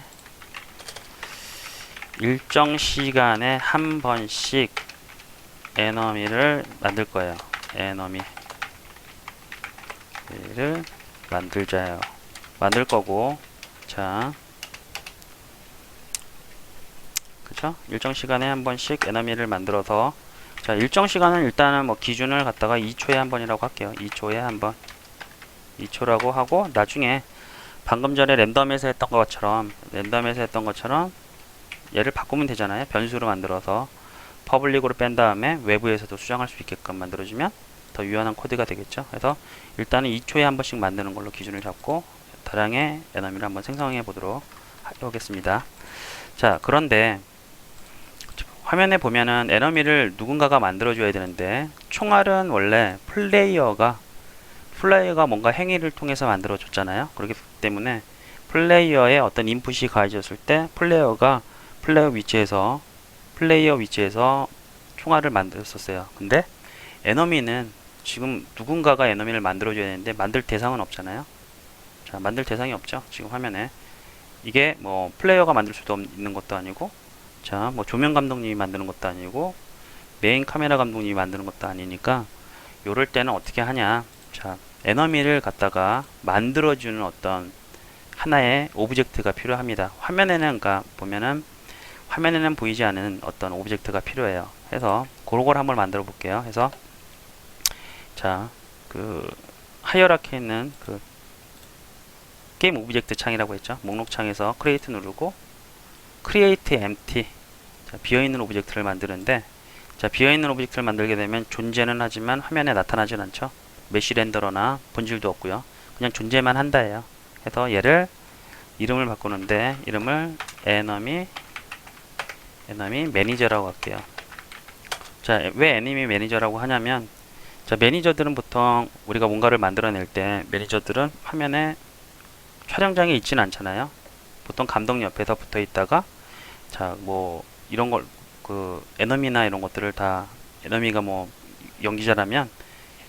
일정 시간에 한 번씩 에너미를 만들 거예요. 에너미를 만들자요. 만들 거고 자, 그쵸? 일정 시간에 한 번씩 에너미를 만들어서 자, 일정 시간은 일단은 뭐 기준을 갖다가 2초에 한 번이라고 할게요. 2초에 한 번. 2초라고 하고 나중에 방금 전에 랜덤에서 했던 것처럼 얘를 바꾸면 되잖아요. 변수로 만들어서 퍼블릭으로 뺀 다음에 외부에서도 수정할 수 있게끔 만들어주면 더 유연한 코드가 되겠죠. 그래서 일단은 2초에 한 번씩 만드는 걸로 기준을 잡고 다량의 에너미를 한번 생성해 보도록 하겠습니다. 자, 그런데 화면에 보면은 에너미를 누군가가 만들어줘야 되는데 총알은 원래 플레이어가 뭔가 행위를 통해서 만들어줬잖아요. 그렇기 때문에 플레이어의 어떤 인풋이 가해졌을 때 플레이어 위치에서 총알을 만들었었어요. 근데 에너미는 지금 누군가가 에너미를 만들어줘야 되는데 만들 대상은 없잖아요. 자, 만들 대상이 없죠. 지금 화면에. 이게 뭐 플레이어가 만들 수도 있는 것도 아니고, 자, 뭐 조명 감독님이 만드는 것도 아니고, 메인 카메라 감독님이 만드는 것도 아니니까, 요럴 때는 어떻게 하냐. 자, 에너미를 갖다가 만들어주는 어떤 하나의 오브젝트가 필요합니다. 화면에는, 그러니까 보면은, 화면에는 보이지 않은 어떤 오브젝트가 필요해요. 해서, 그걸 한번 만들어 볼게요. 해서, 자, 그, 하이어라키에 있는 그, 게임 오브젝트 창이라고 했죠. 목록 창에서 크리에이트 누르고, 크리에이트 엠티. 자, 비어있는 오브젝트를 만드는데, 자, 비어있는 오브젝트를 만들게 되면 존재는 하지만 화면에 나타나진 않죠. 메쉬 렌더러나 본질도 없고요. 그냥 존재만 한다예요. 해서 얘를 이름을 바꾸는데 이름을 에너미 매니저라고 할게요. 자, 왜 에너미 매니저라고 하냐면, 자, 매니저들은 보통 우리가 뭔가를 만들어낼 때 매니저들은 화면에 촬영장에 있지는 않잖아요. 보통 감독 옆에서 붙어 있다가, 자, 뭐 이런 걸 그 에너미나 이런 것들을 다, 에너미가 뭐 연기자라면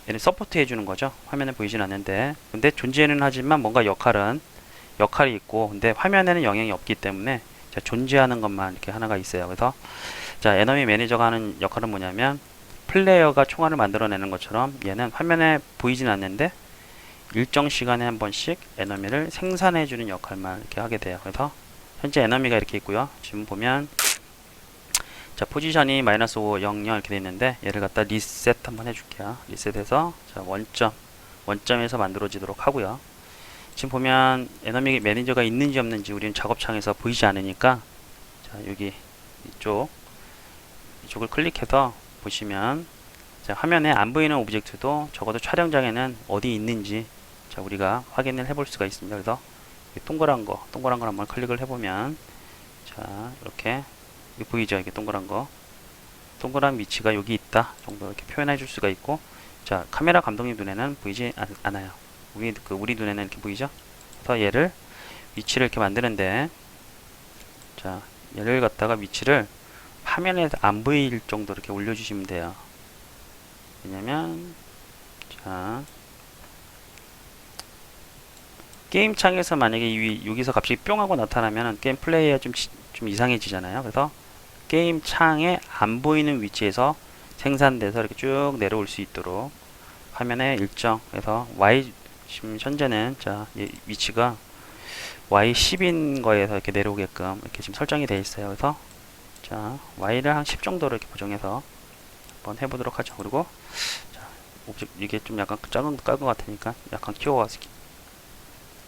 얘는 서포트 해주는 거죠. 화면에 보이진 않는데, 근데 존재는 하지만 뭔가 역할이 있고, 근데 화면에는 영향이 없기 때문에, 자, 존재하는 것만 이렇게 하나가 있어요. 그래서 자, 에너미 매니저가 하는 역할은 뭐냐면, 플레이어가 총알을 만들어내는 것처럼 얘는 화면에 보이진 않는데 일정 시간에 한 번씩 에너미를 생산해주는 역할만 이렇게 하게 돼요. 그래서 현재 에너미가 이렇게 있고요. 지금 보면, 자, 포지션이 -5, 0, 0 이렇게 돼 있는데, 얘를 갖다 리셋 한번 해줄게요. 리셋해서, 자, 원점에서 만들어지도록 하고요. 지금 보면 에너미 매니저가 있는지 없는지 우리는 작업창에서 보이지 않으니까, 자, 여기 이쪽을 클릭해서 보시면, 자, 화면에 안 보이는 오브젝트도 적어도 촬영장에는 어디 있는지, 자, 우리가 확인을 해볼 수가 있습니다. 그래서 동그란 걸 한번 클릭을 해보면, 자, 이렇게 보이죠? 이게 동그란 위치가 여기 있다 정도 이렇게 표현해 줄 수가 있고, 자, 카메라 감독님 눈에는 보이지 않아요. 우리 눈에는 이렇게 보이죠? 그래서 얘를 위치를 이렇게 만드는데, 자, 얘를 갖다가 위치를 화면에 안 보일 정도로 이렇게 올려주시면 돼요. 왜냐면, 자, 게임 창에서 만약에 여기서 갑자기 뿅 하고 나타나면 게임 플레이가 좀 이상해지잖아요. 그래서 게임 창에 안 보이는 위치에서 생산돼서 이렇게 쭉 내려올 수 있도록 화면에 일정해서 지금 현재는, 자, 위치가 Y10인 거에서 이렇게 내려오게끔 이렇게 지금 설정이 되어 있어요. 그래서, 자, Y를 한 10 정도로 이렇게 고정해서 한번 해보도록 하죠. 그리고, 자, 이게 좀 약간 작은 것 같으니까 약간 키워서,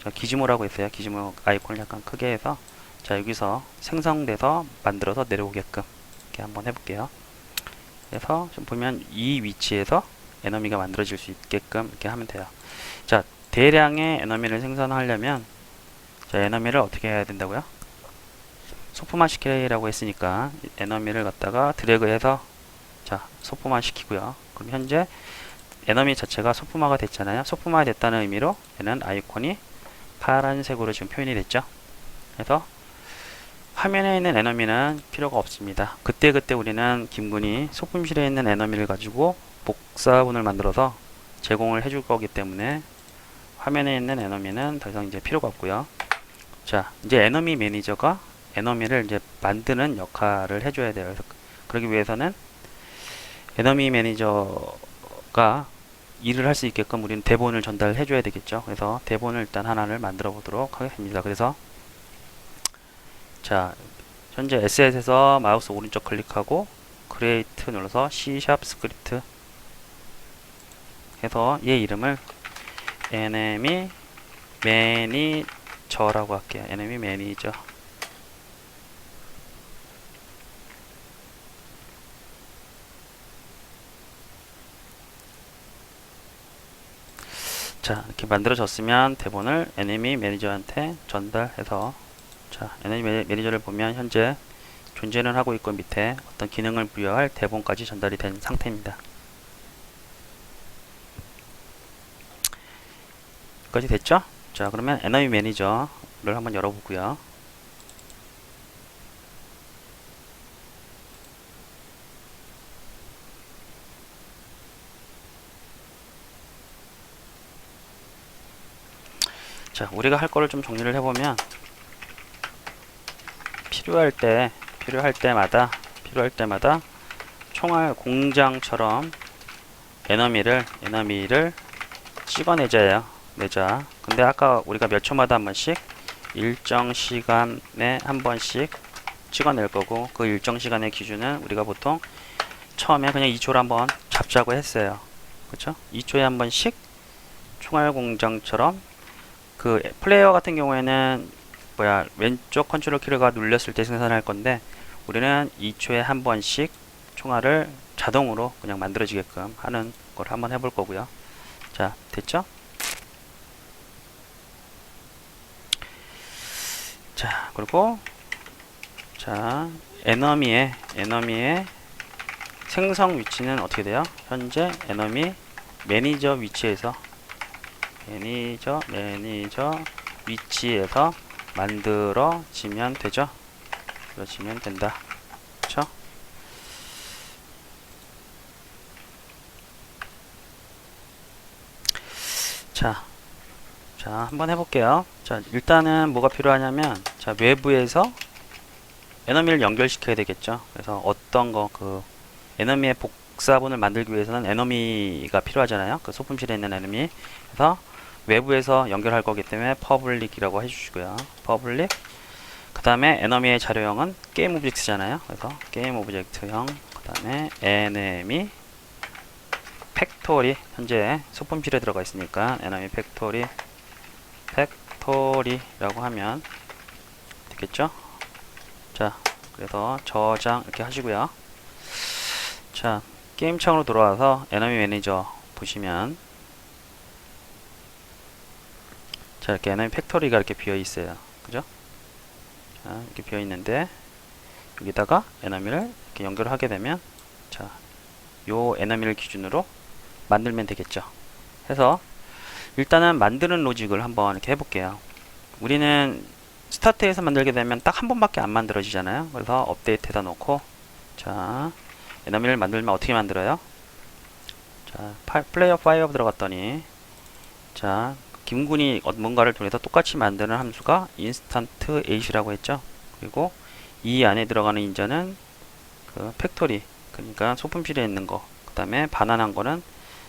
자, 기즈모라고 했어요. 기즈모 아이콘을 약간 크게 해서, 자, 여기서 생성돼서 만들어서 내려오게끔 이렇게 한번 해볼게요. 그래서 지금 보면 이 위치에서 에너미가 만들어질 수 있게끔 이렇게 하면 돼요. 자, 대량의 에너미를 생산하려면, 자, 에너미를 어떻게 해야 된다고요? 소프만 시키라고 했으니까 에너미를 갖다가 드래그해서, 자, 소프만 시키고요. 그럼 현재 에너미 자체가 소프마가 됐잖아요. 소프마가 됐다는 의미로 얘는 아이콘이 파란색으로 지금 표현이 됐죠. 그래서 화면에 있는 에너미는 필요가 없습니다. 그때 우리는 김군이 소품실에 있는 에너미를 가지고 복사본을 만들어서 제공을 해줄 거기 때문에 화면에 있는 에너미는 더 이상 이제 필요가 없고요. 자, 이제 에너미 매니저가 에너미를 이제 만드는 역할을 해줘야 돼요. 그래서 그러기 위해서는 에너미 매니저가 일을 할 수 있게끔 우리는 대본을 전달해 줘야 되겠죠. 그래서 대본을 일단 하나를 만들어 보도록 하겠습니다. 그래서, 자, 현재 에셋에서 마우스 오른쪽 클릭하고 크리에이트 눌러서 C# 스크립트 해서 얘 이름을 enemy manager라고 할게요. enemy manager. 자, 이렇게 만들어졌으면 대본을 enemy manager한테 전달해서, 자, enemy manager를 보면 현재 존재는 하고 있고 밑에 어떤 기능을 부여할 대본까지 전달이 된 상태입니다. 여기까지 됐죠? 자, 그러면 enemy manager를 한번 열어보고요. 자, 우리가 할 거를 좀 정리를 해보면 필요할 때마다 총알 공장처럼 에너미를 찍어내자예요. 근데 아까 우리가 몇 초마다 한 번씩 일정 시간에 한 번씩 찍어낼 거고, 그 일정 시간의 기준은 우리가 보통 처음에 그냥 2초로 한번 잡자고 했어요. 그쵸? 2초에 한 번씩 총알 공장처럼, 그 플레이어 같은 경우에는 왼쪽 컨트롤 키가 눌렸을 때 생산할 건데, 우리는 2초에 한 번씩 총알을 자동으로 그냥 만들어지게끔 하는 걸 한번 해볼 거고요. 자, 됐죠? 자, 그리고 자, 에너미의 생성 위치는 어떻게 돼요? 현재 에너미 매니저 위치에서 만들어지면 되죠? 만들어지면 된다. 그쵸? 자, 한번 해볼게요. 자, 일단은 뭐가 필요하냐면, 자, 외부에서 에너미를 연결시켜야 되겠죠. 그래서 어떤 거, 에너미의 복사본을 만들기 위해서는 에너미가 필요하잖아요. 그 소품실에 있는 에너미. 그래서 외부에서 연결할 거기 때문에 퍼블릭이라고 해주시고요. 퍼블릭. 그 다음에 에너미의 자료형은 게임 오브젝트잖아요. 그래서 게임 오브젝트형, 그 다음에 에너미 팩토리, 현재 소품실에 들어가 있으니까 에너미 팩토리라고 하면 되겠죠. 자, 그래서 저장 이렇게 하시고요. 자, 게임 창으로 돌아와서 에너미 매니저 보시면, 자, 이렇게 에너미 팩토리가 이렇게 비어 있어요. 그죠? 자, 이렇게 비어 있는데, 여기다가 에너미를 이렇게 연결을 하게 되면, 자, 요 에너미를 기준으로 만들면 되겠죠. 해서 일단은 만드는 로직을 한번 이렇게 해볼게요. 우리는 스타트에서 만들게 되면 딱 한 번밖에 안 만들어지잖아요. 그래서 업데이트에다 놓고, 자, 에너미를 만들면 어떻게 만들어요? 자, 플레이어 5 들어갔더니, 자, 김군이 뭔가를 통해서 똑같이 만드는 함수가 인스턴트 8이라고 했죠. 그리고 이 안에 들어가는 인자는 그 팩토리, 그러니까 소품실에 있는 거, 그 다음에 반환한 거는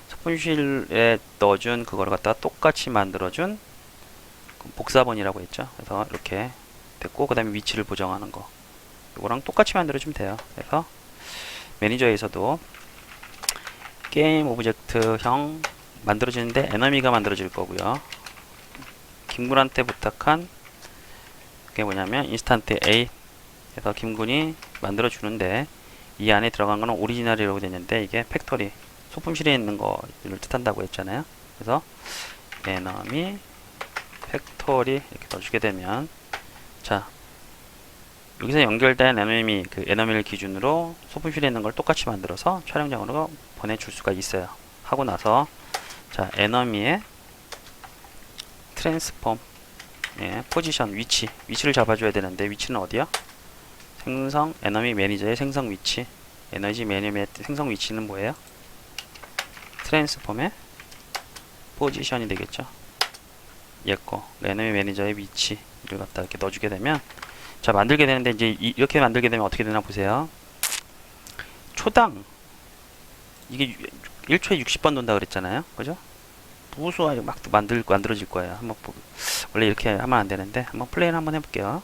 소품실에 넣어준 그거를 갖다가 똑같이 만들어준 복사본이라고 했죠. 그래서 이렇게 됐고, 그 다음에 위치를 보정하는 거, 이거랑 똑같이 만들어주면 돼요. 그래서 매니저에서도 게임 오브젝트형 만들어지는데 에너미가 만들어질 거고요. 김군한테 부탁한 게 뭐냐면 인스턴트 A 에서 김군이 만들어주는데, 이 안에 들어간 거는 오리지널이라고 되는데 이게 팩토리, 소품실에 있는 거를 뜻한다고 했잖아요. 그래서 에너미 팩토리 이렇게 넣어주게 되면, 자, 여기서 연결된 에너미를 기준으로 소품실에 있는 걸 똑같이 만들어서 촬영장으로 보내줄 수가 있어요. 하고 나서, 자, 에너미의 트랜스폼, 포지션, 위치를 잡아줘야 되는데, 위치는 어디야? 에너미 매니저의 생성 위치, 에너지 매니저의 생성 위치는 뭐예요? 트랜스폼의 포지션이 되겠죠. 얘거 에너미 매니저의 위치를 갖다 이렇게 넣어주게 되면, 자, 만들게 되는데, 이제 이렇게 만들게 되면 어떻게 되나 보세요. 초당 이게 1초에 60번 돈다 그랬잖아요. 그죠? 무수하게 막 만들어질 거예요. 한번 원래 이렇게 하면 안 되는데, 한번 플레이를 한번 해볼게요.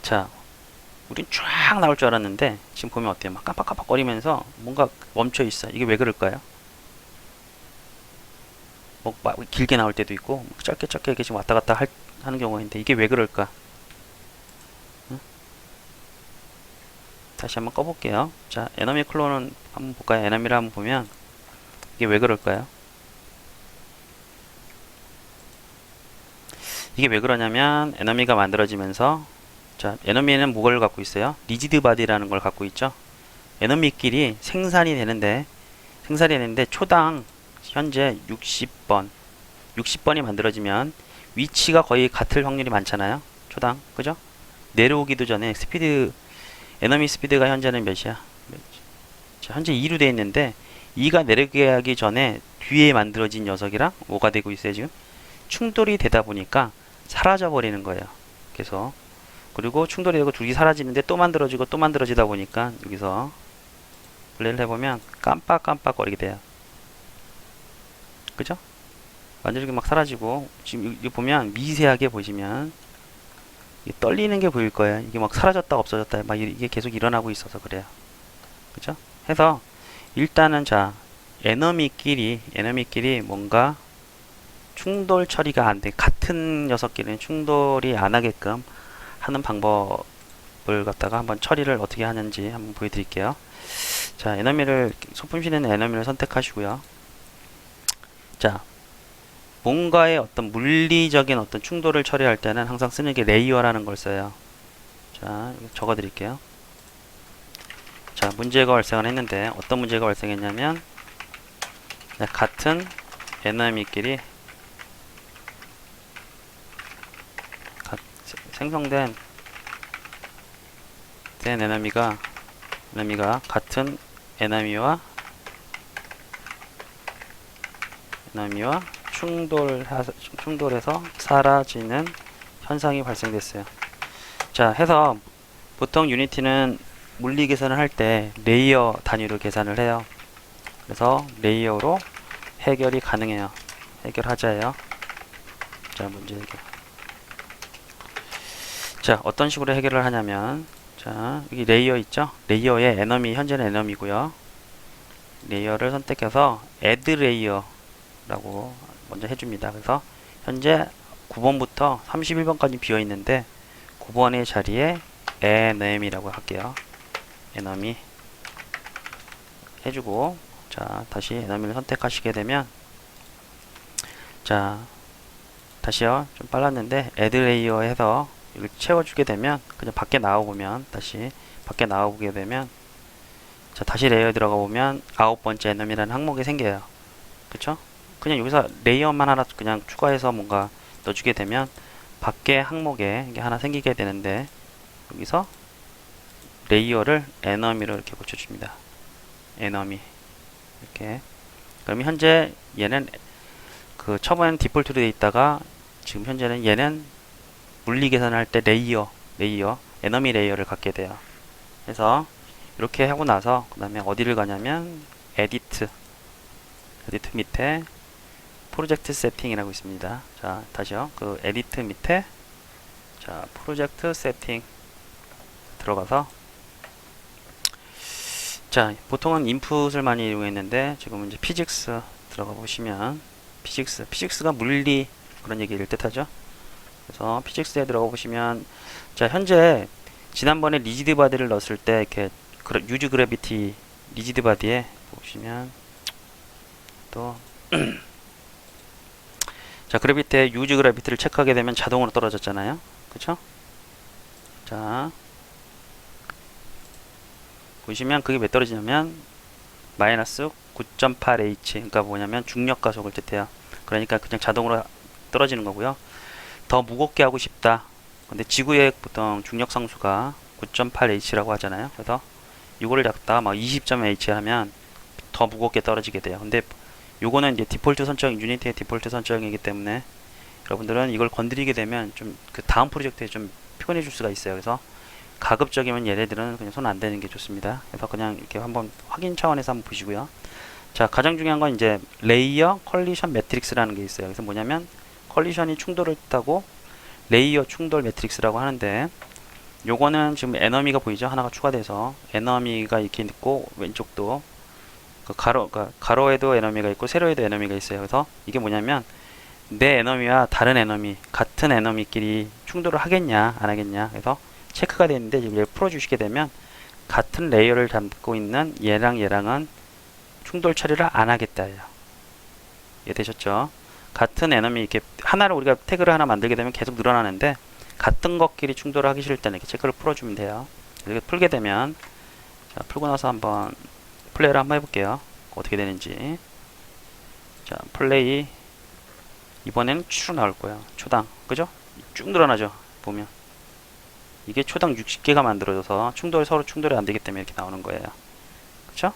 자, 우린 쫙 나올 줄 알았는데 지금 보면 어때요? 막 깜빡깜빡거리면서 뭔가 멈춰 있어. 이게 왜 그럴까요? 뭐 길게 나올 때도 있고 짧게 이렇게 지금 왔다 갔다 하는 경우가 있는데, 이게 왜 그럴까? 응? 다시 한번 꺼볼게요. 자, 에너미 클론은 한번 볼까요? 에너미를 한번 보면 이게 왜 그럴까요? 이게 왜 그러냐면, 에너미가 만들어지면서, 자, 에너미는 뭐를 갖고 있어요? 리지드 바디라는 걸 갖고 있죠. 에너미끼리 생산이 되는데 초당 현재 60번이 만들어지면 위치가 거의 같을 확률이 많잖아요. 초당, 그죠? 내려오기도 전에 스피드, 에너미 스피드가 현재는 몇이야? 자, 현재 2로 되어 있는데 2가 내려오게 하기 전에 뒤에 만들어진 녀석이랑 뭐가 되고 있어요? 지금 충돌이 되다 보니까 사라져 버리는 거예요. 그래서 그리고 충돌이 되고 둘이 사라지는데 또 만들어지고 또 만들어지다 보니까 여기서 플레이를 해보면 깜빡깜빡거리게 돼요. 그죠? 완전히 막 사라지고, 지금 여기 보면 미세하게 보시면 떨리는 게 보일 거예요. 이게 막 사라졌다 없어졌다 막 이게 계속 일어나고 있어서 그래요. 그죠? 해서 일단은 자, 에너미끼리 뭔가 충돌 처리가 안 돼. 같은 녀석끼리는 충돌이 안 하게끔 하는 방법을 갖다가 한번 처리를 어떻게 하는지 한번 보여드릴게요. 자, 소품 실에는 에너미를 선택하시고요. 자, 뭔가의 어떤 물리적인 어떤 충돌을 처리할 때는 항상 쓰는 게 레이어라는 걸 써요. 자, 적어 드릴게요. 자, 문제가 발생을 했는데 어떤 문제가 발생했냐면 같은 에너미끼리 생성된 에너미가 같은 에너미와 충돌해서 사라지는 현상이 발생됐어요. 자, 해서 보통 유니티는 물리 계산을 할 때 레이어 단위로 계산을 해요. 그래서 레이어로 해결이 가능해요. 해결하자예요. 자, 문제 해결. 자, 어떤 식으로 해결을 하냐면, 자, 여기 레이어 있죠? 레이어의 현재는 에너미고요. 레이어를 선택해서 add layer라고 먼저 해줍니다. 그래서 현재 9번부터 31번까지 비어 있는데 9번의 자리에 enemy라고 할게요. enemy 해주고, 자, 다시 enemy를 선택하시게 되면, 자, 다시요. 좀 빨랐는데 add layer 해서 이렇게 채워주게 되면 그냥 밖에 나와보면, 다시 밖에 나와보게 되면, 자, 다시 레이어 들어가 보면 9번째 enemy라는 항목이 생겨요. 그쵸? 그냥 여기서 레이어만 하나 그냥 추가해서 뭔가 넣어주게 되면 밖에 항목에 이게 하나 생기게 되는데, 여기서 레이어를 enemy로 이렇게 고쳐줍니다. enemy 이렇게. 그러면 현재 얘는 그 처음에는 디폴트로 되어 있다가 지금 현재는 얘는 물리 계산을 할 때 레이어 enemy 레이어를 갖게 돼요. 그래서 이렇게 하고 나서 그 다음에 어디를 가냐면 에디트 밑에 프로젝트 세팅이라고 있습니다. 자, 다시요. 그 에디트 밑에, 자, 프로젝트 세팅 들어가서, 자, 보통은 인풋을 많이 이용했는데 지금은 이제 피직스 들어가 보시면 피직스가 물리 그런 얘기를 뜻하죠. 그래서 피직스에 들어가 보시면, 자, 현재 지난번에 리지드 바디를 넣었을 때 이렇게 유즈 그래비티 리지드 바디에 보시면 또 자, 그래비티에 유즈 그래비티를 체크하게 되면 자동으로 떨어졌잖아요. 그쵸? 자, 보시면 그게 왜 떨어지냐면 마이너스 9.8H, 그러니까 뭐냐면 중력 가속을 뜻해요. 그러니까 그냥 자동으로 떨어지는 거고요. 더 무겁게 하고 싶다. 근데 지구의 보통 중력 상수가 9.8H라고 하잖아요. 그래서 이거를 갖다가 막 20.H 하면 더 무겁게 떨어지게 돼요. 근데 요거는 이제 디폴트 설정, 유니티의 디폴트 설정이기 때문에 여러분들은 이걸 건드리게 되면 좀 그 다음 프로젝트에 좀 피곤해 줄 수가 있어요. 그래서 가급적이면 얘네들은 그냥 손 안 대는 게 좋습니다. 그래서 그냥 이렇게 한번 확인 차원에서 한번 보시고요. 자, 가장 중요한 건 이제 레이어 컬리션 매트릭스라는 게 있어요. 그래서 뭐냐면 컬리션이 충돌을 뜻하고 레이어 충돌 매트릭스라고 하는데, 요거는 지금 에너미가 보이죠? 하나가 추가돼서 에너미가 이렇게 있고 왼쪽도 그 가로에도 에너미가 있고 세로에도 에너미가 있어요. 그래서 이게 뭐냐면 내 에너미와 다른 에너미, 같은 에너미끼리 충돌을 하겠냐 안 하겠냐, 그래서 체크가 되어 있는데 지금 풀어주시게 되면 같은 레이어를 담고 있는 얘랑은 충돌 처리를 안 하겠다예요. 이해되셨죠? 같은 에너미 이렇게 하나를 우리가 태그를 하나 만들게 되면 계속 늘어나는데 같은 것끼리 충돌을 하기 싫을 때는 이렇게 체크를 풀어주면 돼요. 이렇게 풀게 되면, 자, 풀고 나서 한번 플레이를 한번 해볼게요. 어떻게 되는지. 자, 플레이. 이번에는 쭉 나올 거예요. 초당. 그죠? 쭉 늘어나죠? 보면. 이게 초당 60개가 만들어져서 서로 충돌이 안 되기 때문에 이렇게 나오는 거예요. 그쵸?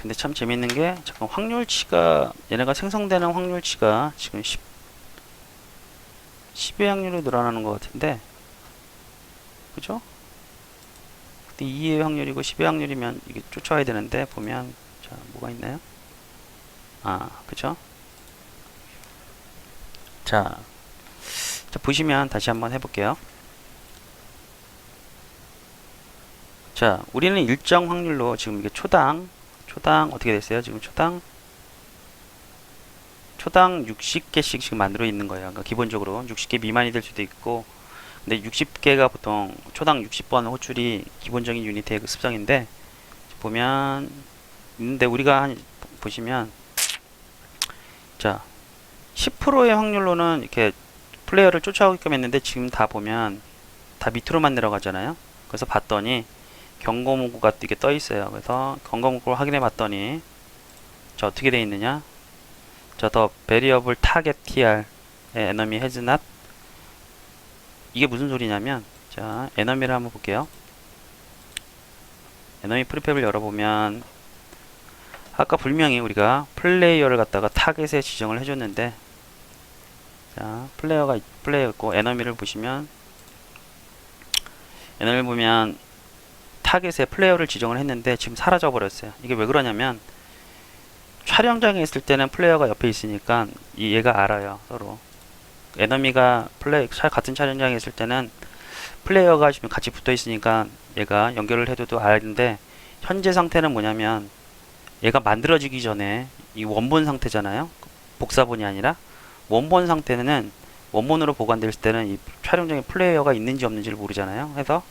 근데 참 재밌는 게 잠깐 확률치가 얘네가 생성되는 확률치가 지금 10의 확률로 늘어나는 것 같은데 그죠? 근데 2의 확률이고 10의 확률이면 이게 쫓아와야 되는데 보면 자 뭐가 있나요? 아 그죠? 자 보시면 다시 한번 해볼게요. 자 우리는 일정 확률로 지금 이게 초당 어떻게 됐어요? 지금 초당 60개씩 지금 만들어 있는 거예요. 그러니까 기본적으로 60개 미만이 될 수도 있고, 근데 60개가 보통 초당 60번 호출이 기본적인 유니트의 그 습성인데, 보면 있는데 우리가 보시면 자 10%의 확률로는 이렇게 플레이어를 쫓아오게끔 했는데 지금 다 보면 다 밑으로만 내려가잖아요. 그래서 봤더니 경고 문구가 이렇게 떠 있어요. 그래서 경고 문구를 확인해 봤더니 자 어떻게 돼 있느냐? 자 더 variable target tr enemy has not 이게 무슨 소리냐면 자 enemy를 한번 볼게요. enemy 프리팹을 열어보면 아까 분명히 우리가 플레이어를 갖다가 타겟에 지정을 해줬는데 자 플레이어가 있고 enemy를 보시면 enemy를 보면 타겟에 플레이어를 지정을 했는데 지금 사라져 버렸어요. 이게 왜 그러냐면 촬영장에 있을 때는 플레이어가 옆에 있으니까 얘가 알아요. 서로 에너미가 같은 촬영장에 있을 때는 플레이어가 지금 같이 붙어 있으니까 얘가 연결을 해도 아는데 현재 상태는 뭐냐면 얘가 만들어지기 전에 이 원본 상태잖아요. 복사본이 아니라 원본 상태는 원본으로 보관될 때는 이 촬영장에 플레이어가 있는지 없는지를 모르잖아요. 그래서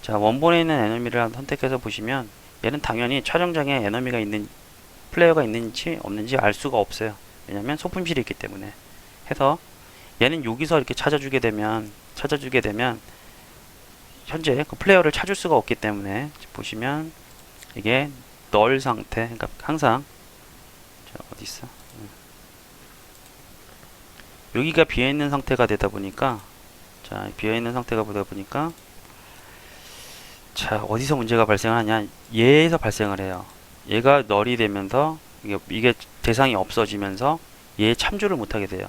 자 원본에 있는 에너미를 선택해서 보시면 얘는 당연히 촬영장에 에너미가 있는 플레이어가 있는지 없는지 알 수가 없어요. 왜냐면 소품실이 있기 때문에. 해서 얘는 여기서 이렇게 찾아주게 되면 현재 그 플레이어를 찾을 수가 없기 때문에 보시면 이게 널 상태, 그러니까 항상 자 어디 있어? 여기가 비어 있는 상태가 되다 보니까 자 비어 있는 상태가 보다 보니까 자 어디서 문제가 발생하냐? 얘에서 발생을 해요. 얘가 널이 되면서 이게 대상이 없어지면서 얘에 참조를 못하게 돼요.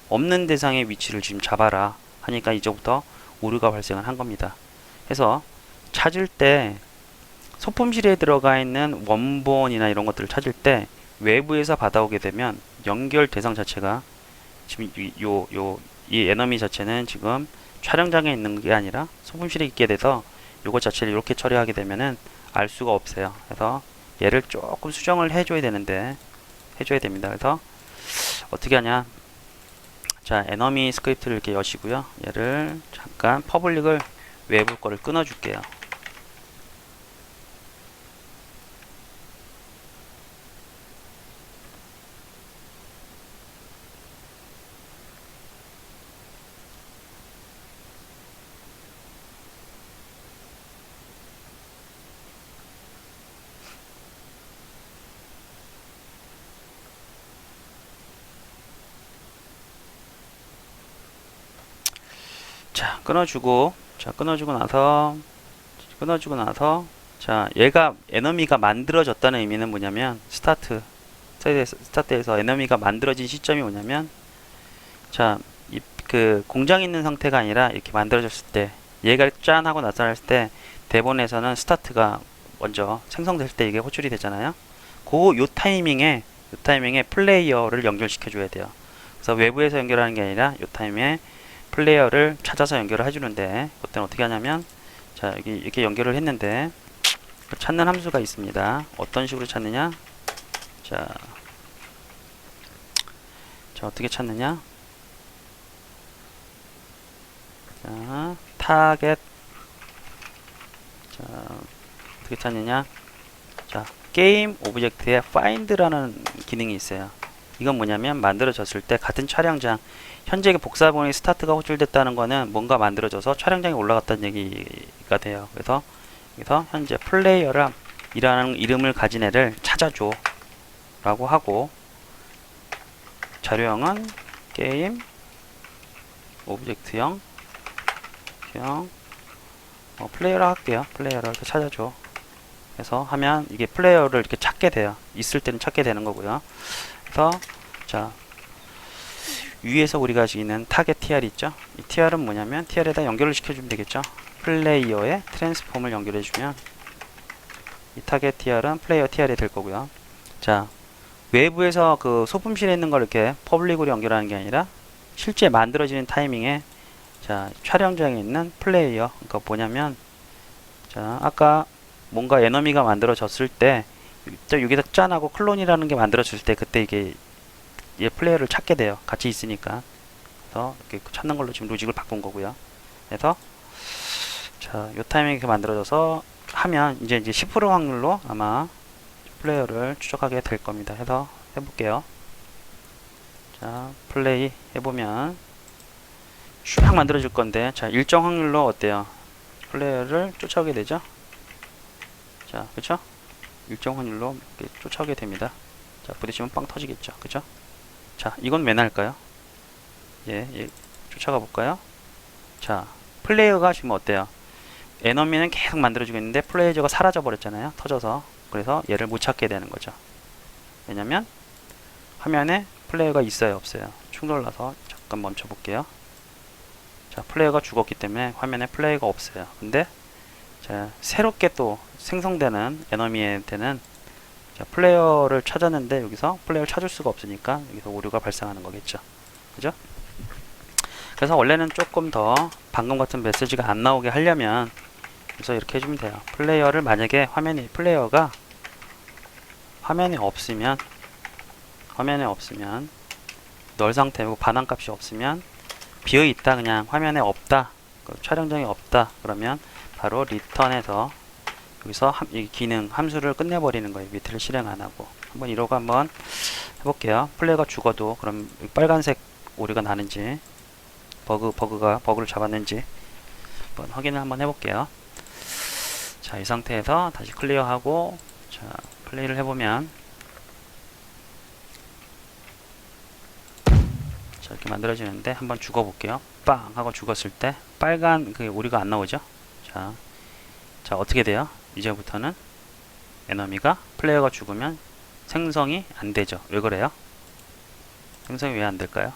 없는 대상의 위치를 지금 잡아라 하니까 이제부터 오류가 발생을 한 겁니다. 해서 찾을 때 소품실에 들어가 있는 원본이나 이런 것들을 찾을 때 외부에서 받아오게 되면 연결 대상 자체가 지금 이 에너미 자체는 지금 촬영장에 있는 게 아니라 소품실에 있게 돼서 요것 자체를 이렇게 처리하게 되면은 알 수가 없어요. 그래서 얘를 조금 수정을 해줘야 됩니다. 그래서 어떻게 하냐? 자, 에너미 스크립트를 이렇게 여시고요. 얘를 잠깐 퍼블릭을 외부 거를 끊어줄게요. 자, 끊어주고 나서 자, 얘가 에너미가 만들어졌다는 의미는 뭐냐면 스타트에서 에너미가 만들어진 시점이 뭐냐면 자, 그 공장에 있는 상태가 아니라 이렇게 만들어졌을 때 얘가 짠 하고 나타났을 때 대본에서는 스타트가 먼저 생성될 때 이게 호출이 되잖아요. 요 타이밍에 플레이어를 연결시켜 줘야 돼요. 그래서 외부에서 연결하는 게 아니라 요 타이밍에 플레이어를 찾아서 연결을 해주는데 그때는 어떻게 하냐면 자 여기 이렇게 연결을 했는데 찾는 함수가 있습니다. 어떤 식으로 찾느냐? 자 어떻게 찾느냐? 자 타겟 자 어떻게 찾느냐? 자 게임 오브젝트에 find라는 기능이 있어요. 이건 뭐냐면 만들어졌을 때 같은 촬영장 현재 복사본이 스타트가 호출됐다는 거는 뭔가 만들어져서 촬영장에 올라갔다는 얘기가 돼요. 그래서 현재 플레이어라 이라는 이름을 가진 애를 찾아줘. 라고 하고, 자료형은 게임 오브젝트형 플레이어로 할게요. 플레이어를 이렇게 찾아줘. 그래서 하면 이게 플레이어를 이렇게 찾게 돼요. 있을 때는 찾게 되는 거고요. 그래서 자, 위에서 우리가 지금 있는 타겟 TR 있죠? 이 TR은 뭐냐면 TR에다 연결을 시켜주면 되겠죠? 플레이어에 트랜스폼을 연결해주면 이 타겟 TR은 플레이어 TR이 될 거고요. 자, 외부에서 그 소품실에 있는 걸 이렇게 퍼블릭으로 연결하는 게 아니라 실제 만들어지는 타이밍에 자, 촬영장에 있는 플레이어, 그러니까 뭐냐면 자, 아까 뭔가 에너미가 만들어졌을 때 여기다 짠하고 클론이라는 게 만들어졌을 때 그때 이게 얘 플레이어를 찾게 돼요. 같이 있으니까. 그래서 이렇게 찾는 걸로 지금 로직을 바꾼 거고요. 그래서 자, 요 타이밍에 이렇게 만들어져서 하면 이제 10% 확률로 아마 플레이어를 추적하게 될 겁니다. 해서 해볼게요. 자, 플레이 해보면 슉 만들어질 건데, 자, 일정 확률로 어때요? 플레이어를 쫓아오게 되죠? 자, 그쵸? 일정 확률로 이렇게 쫓아오게 됩니다. 자, 부딪히면 빵 터지겠죠? 그쵸? 자, 이건 왜 날까요? 예, 쫓아가 볼까요? 자, 플레이어가 지금 어때요? 에너미는 계속 만들어지고 있는데 플레이어가 사라져 버렸잖아요. 터져서. 그래서 얘를 못 찾게 되는 거죠. 왜냐면 화면에 플레이어가 있어요, 없어요? 축 눌러서 잠깐 멈춰 볼게요. 자, 플레이어가 죽었기 때문에 화면에 플레이어가 없어요. 근데 자, 새롭게 또 생성되는 에너미한테는 자, 플레이어를 찾았는데 여기서 플레이어를 찾을 수가 없으니까 여기서 오류가 발생하는 거겠죠. 그죠? 그래서 원래는 조금 더 방금 같은 메시지가 안 나오게 하려면 그래서 이렇게 해주면 돼요. 플레이어를 만약에 플레이어가 화면에 없으면 널 상태고 반환값이 없으면 비어있다, 그냥 화면에 없다, 촬영장에 없다, 그러면 바로 리턴해서 여기서 이 기능 함수를 끝내버리는 거예요. 밑을 실행 안 하고. 한번 이러고 한번 해볼게요. 플레이어가 죽어도 그럼 빨간색 오류가 나는지 버그를 잡았는지 한번 확인을 한번 해볼게요. 자, 이 상태에서 다시 클리어하고 자, 플레이를 해보면 자, 이렇게 만들어지는데 한번 죽어볼게요. 빵 하고 죽었을 때 빨간 그 오류가 안 나오죠. 자, 어떻게 돼요? 이제부터는 에너미가 플레이어가 죽으면 생성이 안 되죠. 왜 그래요? 생성이 왜 안 될까요?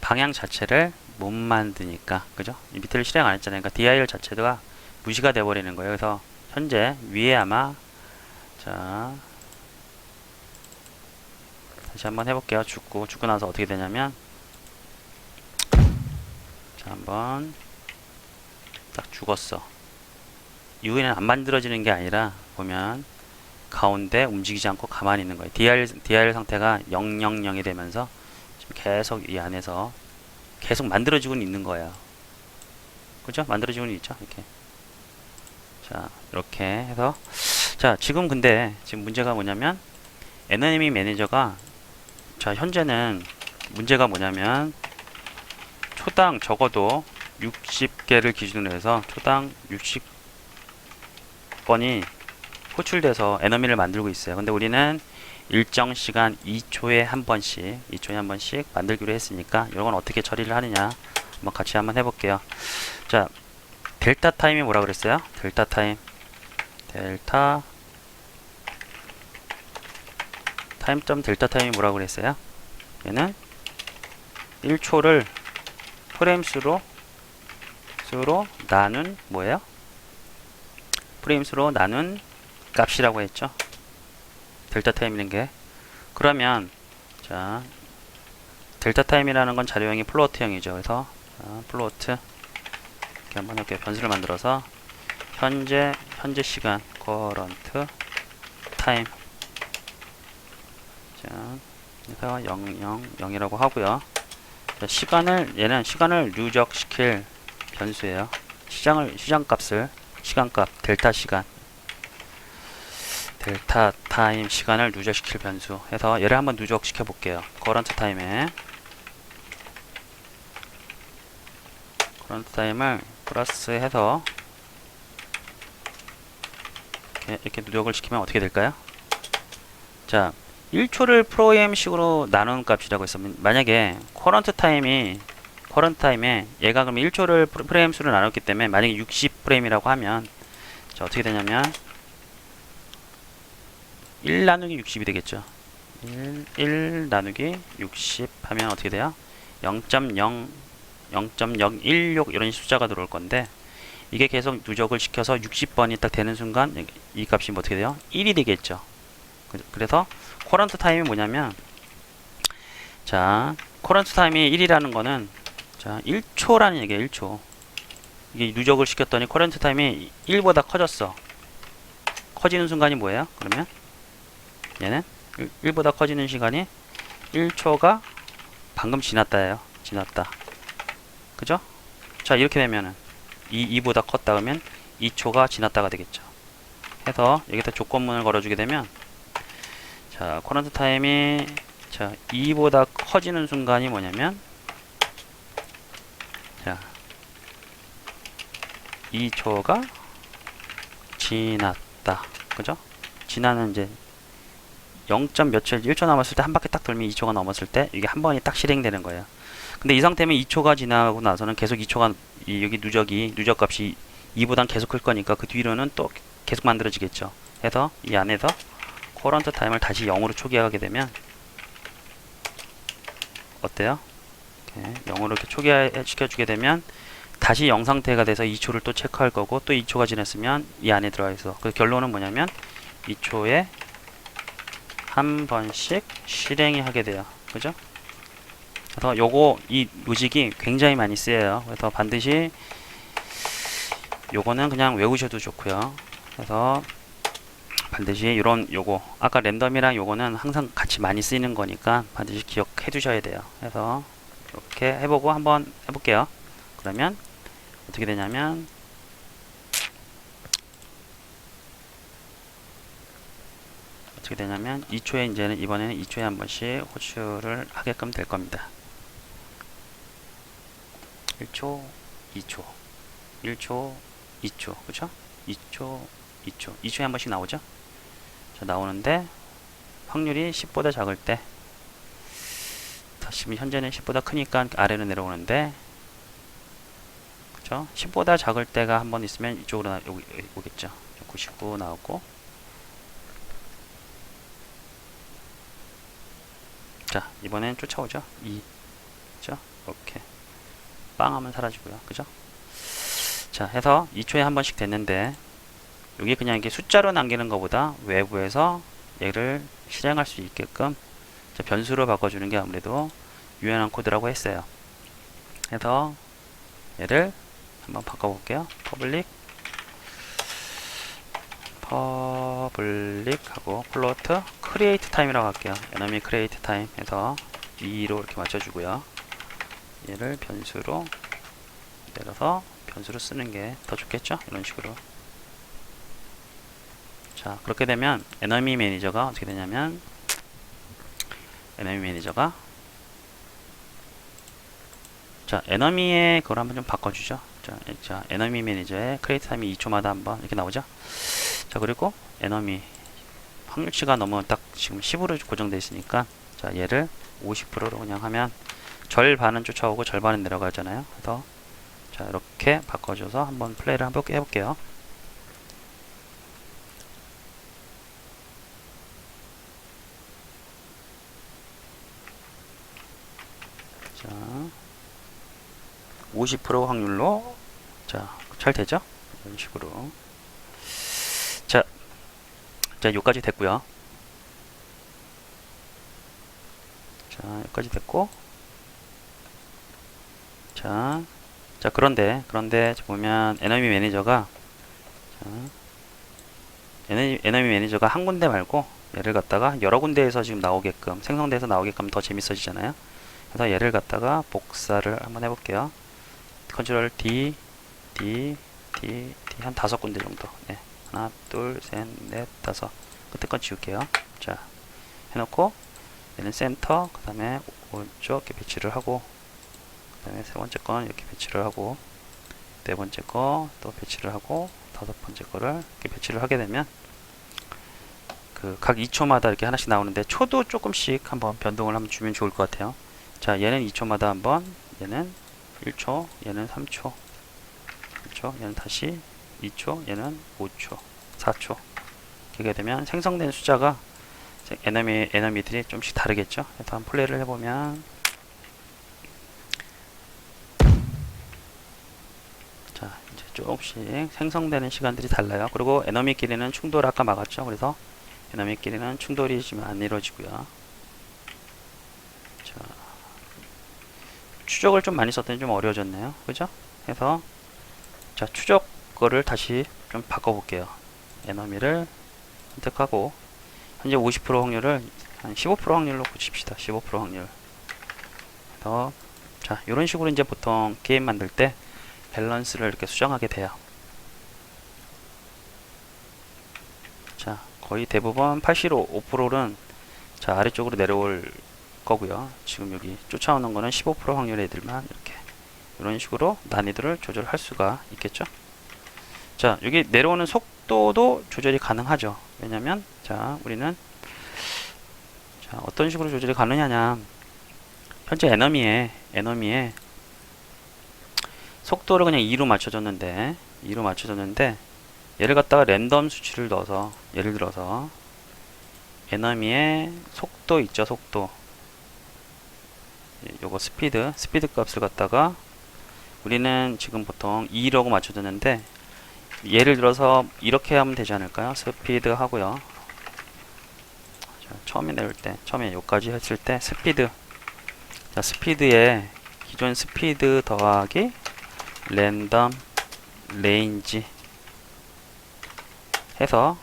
방향 자체를 못 만드니까, 그죠? 이 밑을 실행 안 했잖아요. 그러니까 dir 자체가 무시가 돼 버리는 거예요. 그래서 현재 위에 아마 자, 다시 한번 해볼게요. 죽고 나서 어떻게 되냐면 자, 한번 딱 죽었어. 이후에는 안 만들어지는 게 아니라 보면 가운데 움직이지 않고 가만히 있는 거예요. dir 상태가 000이 되면서 지금 계속 이 안에서 계속 만들어지고는 있는 거예요. 그죠? 만들어지고는 있죠. 이렇게. 자, 이렇게 해서 자, 지금 문제가 뭐냐면 에너미 매니저가 자, 현재는 문제가 뭐냐면 초당 적어도 60개를 기준으로 해서 초당 60번이 호출돼서 에너미를 만들고 있어요. 근데 우리는 일정 시간 2초에 한 번씩 만들기로 했으니까 이건 어떻게 처리를 하느냐 한번 같이 한번 해볼게요. 자, 델타 타임이 뭐라 그랬어요? 델타 타임 델타 타임이 뭐라 그랬어요? 얘는 1초를 프레임 수로 나눈 뭐예요? 프레임 수로 나눈 값이라고 했죠. 델타 타임이라는 게. 그러면 자, 델타 타임이라는 건 자료형이 플로트형이죠. 그래서 자, 플로트 이렇게 한번 이렇게 변수를 만들어서 현재 시간 current time 자, 그래서 000이라고 하고요. 자, 얘는 시간을 누적시킬 변수예요. 시간값 델타 타임 시간을 누적시킬 변수 해서 얘를 한번 누적시켜 볼게요. current time에 커런트 타임을 플러스 해서 이렇게 누적을 시키면 어떻게 될까요? 자, 1초를 프로엠식으로 나눈 값이라고 했으면, 만약에 커런트 타임에 얘가 그럼 1초를 프레임 수로 나눴기 때문에 만약에 60프레임이라고 하면, 자, 어떻게 되냐면 1 나누기 60이 되겠죠. 1 나누기 60 하면 어떻게 돼요? 0.0 0.016 이런 숫자가 들어올 건데, 이게 계속 누적을 시켜서 60번이 딱 되는 순간 이 값이 뭐 어떻게 돼요? 1이 되겠죠. 그래서 커런트 타임이 뭐냐면, 자, 커런트 타임이 1이라는 거는, 자, 1초라는 얘기예요. 1초. 이게 누적을 시켰더니 커런트 타임이 1보다 커졌어. 커지는 순간이 뭐예요? 그러면 얘는 1보다 커지는 시간이 1초가 방금 지났다예요. 지났다. 그죠? 자, 이렇게 되면은 2보다 컸다 그러면 2초가 지났다가 되겠죠. 해서 여기다 조건문을 걸어주게 되면, 자, 커런트 타임이, 자, 2보다 커지는 순간이 뭐냐면, 자, 2초가 지났다. 그죠? 지나는 이제 0. 며칠, 1초 남았을 때 한 바퀴 딱 돌면 2초가 넘었을 때 이게 한 번이 딱 실행되는 거예요. 근데 이 상태면 2초가 지나고 나서는 계속 2초가, 여기 누적 값이 2보단 계속 클 거니까 그 뒤로는 또 계속 만들어지겠죠. 해서 이 안에서 커런트 타임을 다시 0으로 초기화하게 되면 어때요? 이렇게 0으로 이렇게 초기화 시켜주게 되면 다시 0 상태가 돼서 2초를 또 체크할 거고, 또 2초가 지났으면 이 안에 들어가 있어. 그 결론은 뭐냐면 2초에 한 번씩 실행이 하게 돼요. 그죠? 그래서 이 로직이 굉장히 많이 쓰여요. 그래서 반드시 요거는 그냥 외우셔도 좋고요. 그래서 반드시 요거 아까 랜덤이랑 요거는 항상 같이 많이 쓰이는 거니까 반드시 기억해 두셔야 돼요. 그래서 이렇게 해보고 한번 해볼게요. 그러면 어떻게 되냐면, 어떻게 되냐면 2초에 이번에는 2초에 한 번씩 호출을 하게끔 될 겁니다. 1초, 2초, 1초, 2초, 그쵸? 2초, 2초에 한 번씩 나오죠? 자, 나오는데 확률이 10보다 작을 때, 지금 현재는 10보다 크니까 아래로 내려오는데, 그쵸? 10보다 작을 때가 한 번 있으면 이쪽으로 오겠죠. 99 나오고, 자, 이번엔 쫓아오죠. 2, 그죠? 이렇게 빵 하면 사라지고요. 그죠? 자, 해서 2초에 한 번씩 됐는데, 여기 그냥 이게 숫자로 남기는 것보다 외부에서 얘를 실행할 수 있게끔 변수로 바꿔주는 게 아무래도 유연한 코드라고 했어요. 해서 얘를 한번 바꿔볼게요. 퍼블릭하고 플로트 크리에이트 타임이라고 할게요. 에너미 크리에이트 타임 해서 2로 이렇게 맞춰주고요. 얘를 변수로 내려서 변수로 쓰는 게 더 좋겠죠? 이런 식으로. 자, 그렇게 되면 에너미 매니저가 어떻게 되냐면, 에너미 매니저가, 자, 에너미의 그걸 한번 좀 바꿔주죠. 자, 에너미 매니저의 크리에이트 타임이 2초마다 한번 이렇게 나오죠. 자, 그리고 에너미 확률치가 너무 딱 지금 10으로 고정되어 있으니까, 자, 얘를 50%로 그냥 하면 절반은 쫓아오고 절반은 내려가잖아요. 그래서 자, 이렇게 바꿔줘서 한번 플레이를 한번 해볼게요. 자, 50% 확률로, 자, 잘 되죠? 이런 식으로. 자, 여기까지 됐고요. 자, 여기까지 됐고, 자, 그런데 보면 에너미 매니저가, 자, 에너미 매니저가 한 군데 말고 얘를 갖다가 여러 군데에서 지금 나오게끔, 생성돼서 나오게끔 더 재밌어지잖아요. 그래서 얘를 갖다가 복사를 한번 해볼게요. 컨트롤 D 한 5군데 정도. 네. 하나, 둘, 셋, 넷, 다섯. 끝에 건 지울게요. 자, 해놓고 얘는 센터, 그 다음에 오른쪽 이렇게 배치를 하고, 그 다음에 세 번째 건 이렇게 배치를 하고, 네 번째 거 또 배치를 하고 다섯 번째 거를 이렇게 배치를 하게 되면 그 각 2초마다 이렇게 하나씩 나오는데 초도 조금씩 한번 변동을 한번 주면 좋을 것 같아요. 자, 얘는 2초마다 한번, 얘는 1초, 얘는 3초, 1초, 얘는 다시 2초, 얘는 5초, 4초. 이렇게 되면 생성된 숫자가 에너미들이 좀씩 다르겠죠. 그래서 한번 플레이를 해보면, 자, 이제 조금씩 생성되는 시간들이 달라요. 그리고 에너미끼리는 충돌 아까 막았죠. 그래서 에너미끼리는 충돌이 지금 안 이루어지고요. 자, 추적을 좀 많이 썼더니 좀 어려워졌네요. 그죠? 그래서 자, 추적 거를 다시 좀 바꿔볼게요. 에너미를 선택하고 현재 50% 확률을 한 15% 확률로 고칩시다. 15% 확률. 그래서 자, 이런 식으로 이제 보통 게임 만들 때 밸런스를 이렇게 수정하게 돼요. 자, 거의 대부분 85%는 자, 아래쪽으로 내려올 거고요. 지금 여기 쫓아오는 거는 15% 확률의 애들만 이렇게 이런 식으로 난이도를 조절할 수가 있겠죠. 자, 여기 내려오는 속도도 조절이 가능하죠. 왜냐면 자, 우리는 자, 어떤 식으로 조절이 가능하냐, 현재 에너미에 속도를 그냥 2로 맞춰줬는데 얘를 갖다가 랜덤 수치를 넣어서 예를 들어서 에너미의 속도 있죠, 속도. 요거 스피드 값을 갖다가 우리는 지금 보통 2라고 맞춰두는데 예를 들어서 이렇게 하면 되지 않을까요? 스피드 하고요. 자, 처음에 내릴 때, 처음에 여기까지 했을 때 스피드. 자, 스피드에 기존 스피드 더하기 랜덤 레인지 해서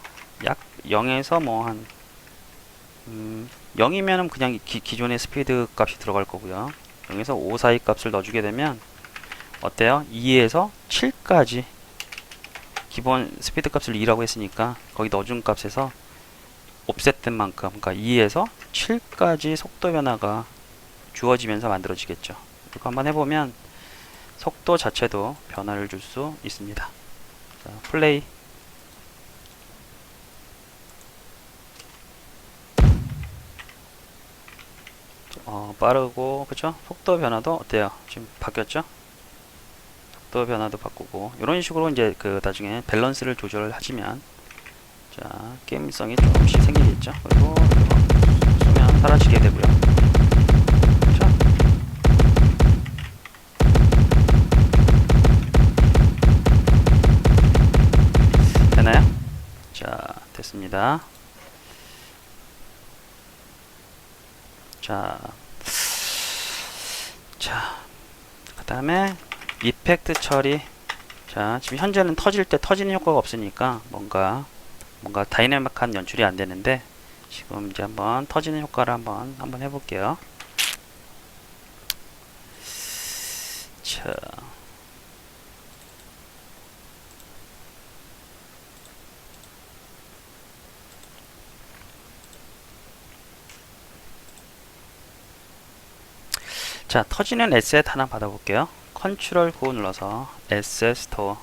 약 0에서 뭐 한 0이면은 그냥 기존의 스피드 값이 들어갈 거고요. 0에서 5 사이 값을 넣어주게 되면 어때요? 2에서 7까지 기본 스피드 값을 2라고 했으니까 거기 넣어준 값에서 옵셋된 만큼, 그러니까 2에서 7까지 속도 변화가 주어지면서 만들어지겠죠. 이거 한번 해보면 속도 자체도 변화를 줄 수 있습니다. 자, 플레이. 빠르고, 그쵸? 속도 변화도 어때요? 지금 바뀌었죠? 속도 변화도 바꾸고, 이런 식으로 이제 그 나중에 밸런스를 조절을 하시면, 자, 게임성이 조금씩 생기겠죠? 그리고 쏘면 사라지게 되고요. 그쵸? 되나요? 자, 됐습니다. 자, 그 다음에 이펙트 처리. 자, 지금 현재는 터질 때 터지는 효과가 없으니까 뭔가 다이내믹한 연출이 안 되는데 지금 이제 한번 터지는 효과를 한번 해볼게요. 자, 자, 터지는 에셋 하나 받아볼게요. 컨트롤 9 눌러서 에셋 스토어.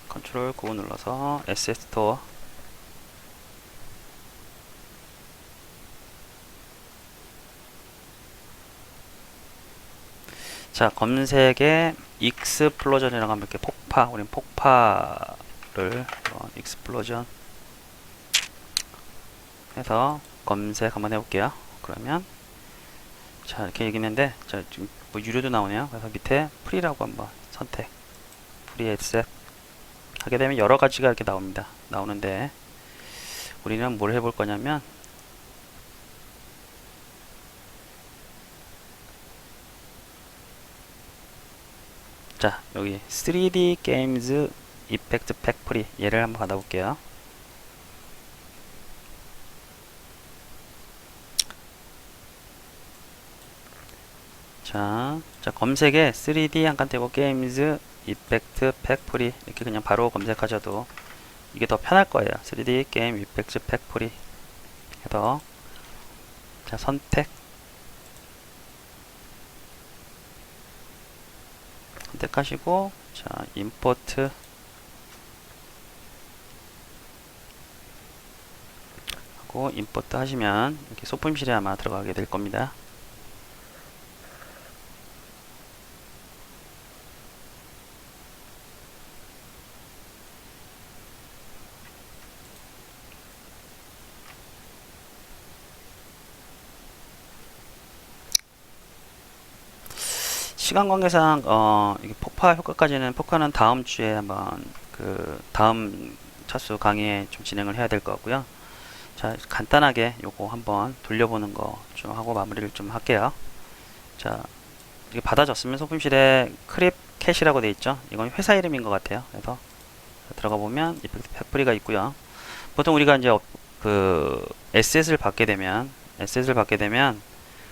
컨트롤 9 눌러서 에셋 스토어. 자, 검색에 익스플로전이라고 하면 이렇게 폭파, 우린 폭파를 익스플로전 해서 검색 한번 해볼게요. 그러면 자, 이렇게 얘기했는데 자, 지금 뭐 유료도 나오네요. 그래서 밑에 프리라고 한번 선택, 프리 에셋 하게 되면 여러 가지가 이렇게 나오는데 우리는 뭘 해볼 거냐면 자, 여기 3D 게임즈 이펙트 팩 프리, 얘를 한번 받아볼게요. 자, 검색에 3D 한칸 떼고 게임즈 이펙트 팩 프리 이렇게 그냥 바로 검색하셔도 이게 더 편할 거예요. 3D 게임 이펙트 팩 프리 해서 자, 선택하시고, 자, 임포트 하고 임포트 하시면 이렇게 소품실에 아마 들어가게 될 겁니다. 시간 관계상 이게 폭파 효과까지는 폭파는 다음 주에 한번 그 다음 차수 강의에 좀 진행을 해야 될 것 같고요. 자, 간단하게 요거 한번 돌려보는 거 좀 하고 마무리를 좀 할게요. 자, 이게 받아졌으면 소품실에 크립 캐시라고 되어 있죠. 이건 회사 이름인 것 같아요. 그래서 들어가 보면 이펙트 팩토리가 있고요. 보통 우리가 이제 그 에셋을 받게 되면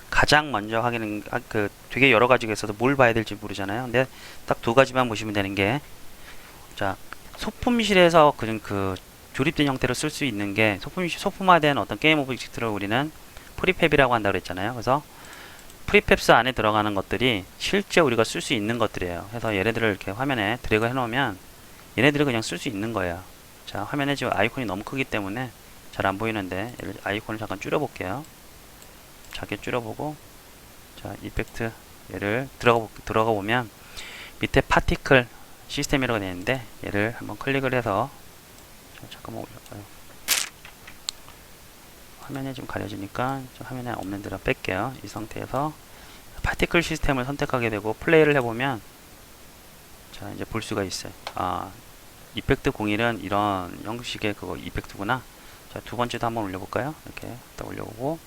가장 먼저 확인은 그 되게 여러 가지가 있어서 뭘 봐야 될지 모르잖아요. 근데 딱 두 가지만 보시면 되는 게, 자, 소품실에서 그 조립된 형태로 쓸 수 있는 게 소품화된 어떤 게임 오브젝트를 우리는 프리팹이라고 한다고 그랬잖아요. 그래서 프리팹스 안에 들어가는 것들이 실제 우리가 쓸 수 있는 것들이에요. 그래서 얘네들을 이렇게 화면에 드래그 해 놓으면 얘네들을 그냥 쓸 수 있는 거예요. 자, 화면에 지금 아이콘이 너무 크기 때문에 잘 안 보이는데 아이콘을 잠깐 줄여 볼게요. 작게 줄여보고, 자, 이펙트 얘를 들어가 보면 밑에 파티클 시스템이라고 되어 있는데 얘를 한번 클릭을 해서, 자, 잠깐만 올려봐요. 화면에 좀 가려지니까 좀 화면에 없는 데로 뺄게요. 이 상태에서 파티클 시스템을 선택하게 되고 플레이를 해보면, 자, 이제 볼 수가 있어요. 아, 이펙트 01은 이런 형식의 그거 이펙트구나. 자, 두 번째도 한번 올려볼까요? 이렇게 딱 올려보고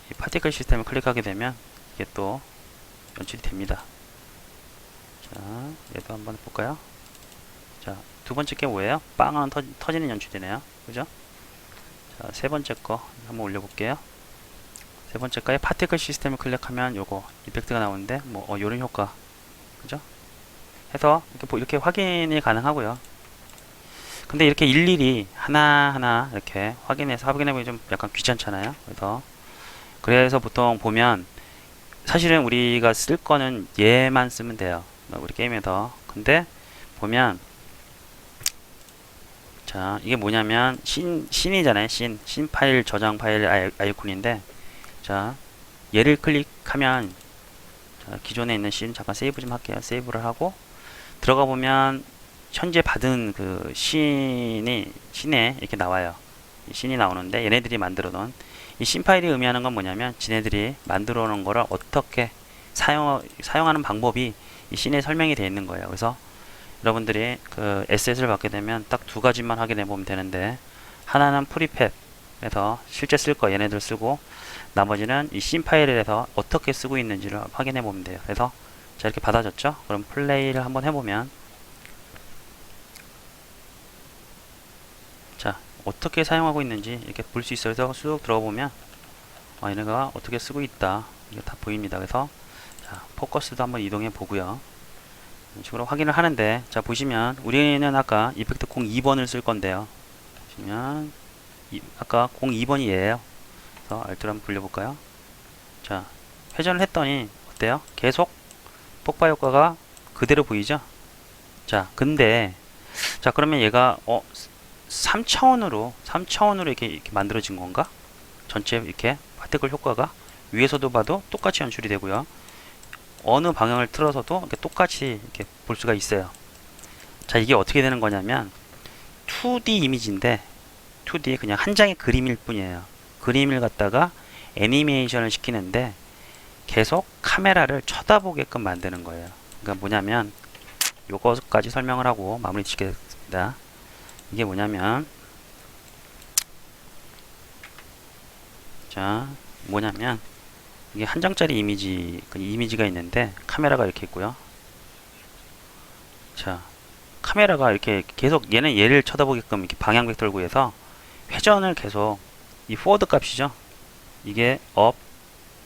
이 파티클 시스템을 클릭하게 되면 이게 또 연출이 됩니다. 자, 얘도 한번 볼까요? 자, 두 번째 게 뭐예요? 빵은 터지는 연출이네요. 그죠? 자, 세 번째 거 한번 올려볼게요. 세 번째 거에 파티클 시스템을 클릭하면 요거 이펙트가 나오는데 뭐 요런 효과, 그죠? 해서 이렇게 확인이 가능하고요. 근데 이렇게 일일이 하나하나 이렇게 확인해보기 좀 약간 귀찮잖아요. 그래서 보통 보면 사실은 우리가 쓸 거는 얘만 쓰면 돼요. 우리 게임에서. 근데 보면, 자, 이게 뭐냐면 신이잖아요. 신 파일 저장 파일 아이콘인데, 자, 얘를 클릭하면, 자, 기존에 있는 신 잠깐 세이브 좀 할게요. 세이브를 하고 들어가 보면 현재 받은 그 신에 이렇게 나와요. 이 신이 나오는데 얘네들이 만들어 놓은 이 신 파일이 의미하는 건 뭐냐면 지네들이 만들어 놓은 거를 어떻게 사용하는 방법이 이 신에 설명이 되어 있는 거예요. 그래서 여러분들이 그 에셋을 받게 되면 딱 두 가지만 확인해 보면 되는데, 하나는 프리팹에서 실제 쓸 거 얘네들 쓰고, 나머지는 이 신 파일에서 어떻게 쓰고 있는지를 확인해 보면 돼요. 그래서 자, 이렇게 받아졌죠? 그럼 플레이를 한번 해보면, 자, 어떻게 사용하고 있는지 이렇게 볼 수 있어요. 그래서 쑥 들어가 보면 얘네가 어떻게 쓰고 있다, 이게 다 보입니다. 그래서 자, 포커스도 한번 이동해 보고요. 이런 식으로 확인을 하는데, 자, 보시면 우리는 아까 이펙트 02번을 쓸 건데요. 보시면 아까 02번이 얘예요. 그래서 알트로 한번 불려볼까요? 자, 회전을 했더니 어때요? 계속 폭발 효과가 그대로 보이죠? 자, 근데 자, 그러면 얘가 3차원으로 이렇게 만들어진 건가? 전체 이렇게 파티클 효과가 위에서도 봐도 똑같이 연출이 되고요. 어느 방향을 틀어서도 이렇게 똑같이 이렇게 볼 수가 있어요. 자, 이게 어떻게 되는 거냐면 2D 이미지인데 2D 그냥 한 장의 그림일 뿐이에요. 그림을 갖다가 애니메이션을 시키는데 계속 카메라를 쳐다보게끔 만드는 거예요. 그러니까 뭐냐면 요거까지 설명을 하고 마무리 짓겠습니다. 이게 뭐냐면, 자, 뭐냐면 이게 한 장짜리 이미지가 있는데 카메라가 이렇게 있고요. 자, 카메라가 이렇게 계속 얘를 쳐다보게끔 이렇게 방향 벡터를 구해서 회전을 계속, 이 포워드 값이죠. 이게 업,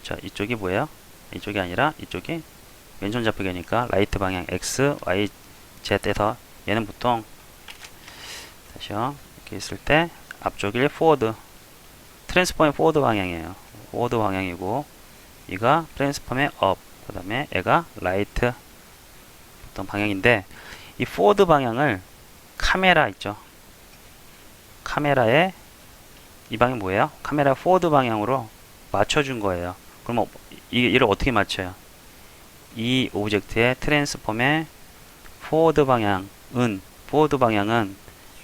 자, 이쪽이 뭐예요? 이쪽이 아니라 이쪽이 왼손 잡히기니까 라이트 방향 X, Y, Z에서 얘는 보통 다시요, 이렇게 있을 때 앞쪽이 포워드, 트랜스폼의 포워드 방향이에요. 포워드 방향이고, 이가 트랜스폼의 업, 그 다음에 얘가 라이트 어떤 방향인데, 이 포워드 방향을 카메라 있죠. 카메라에 이 방향 뭐예요? 카메라 포워드 방향으로 맞춰준 거예요. 그럼 이를 어떻게 맞춰요? 이 오브젝트의 트랜스폼의 포워드 방향은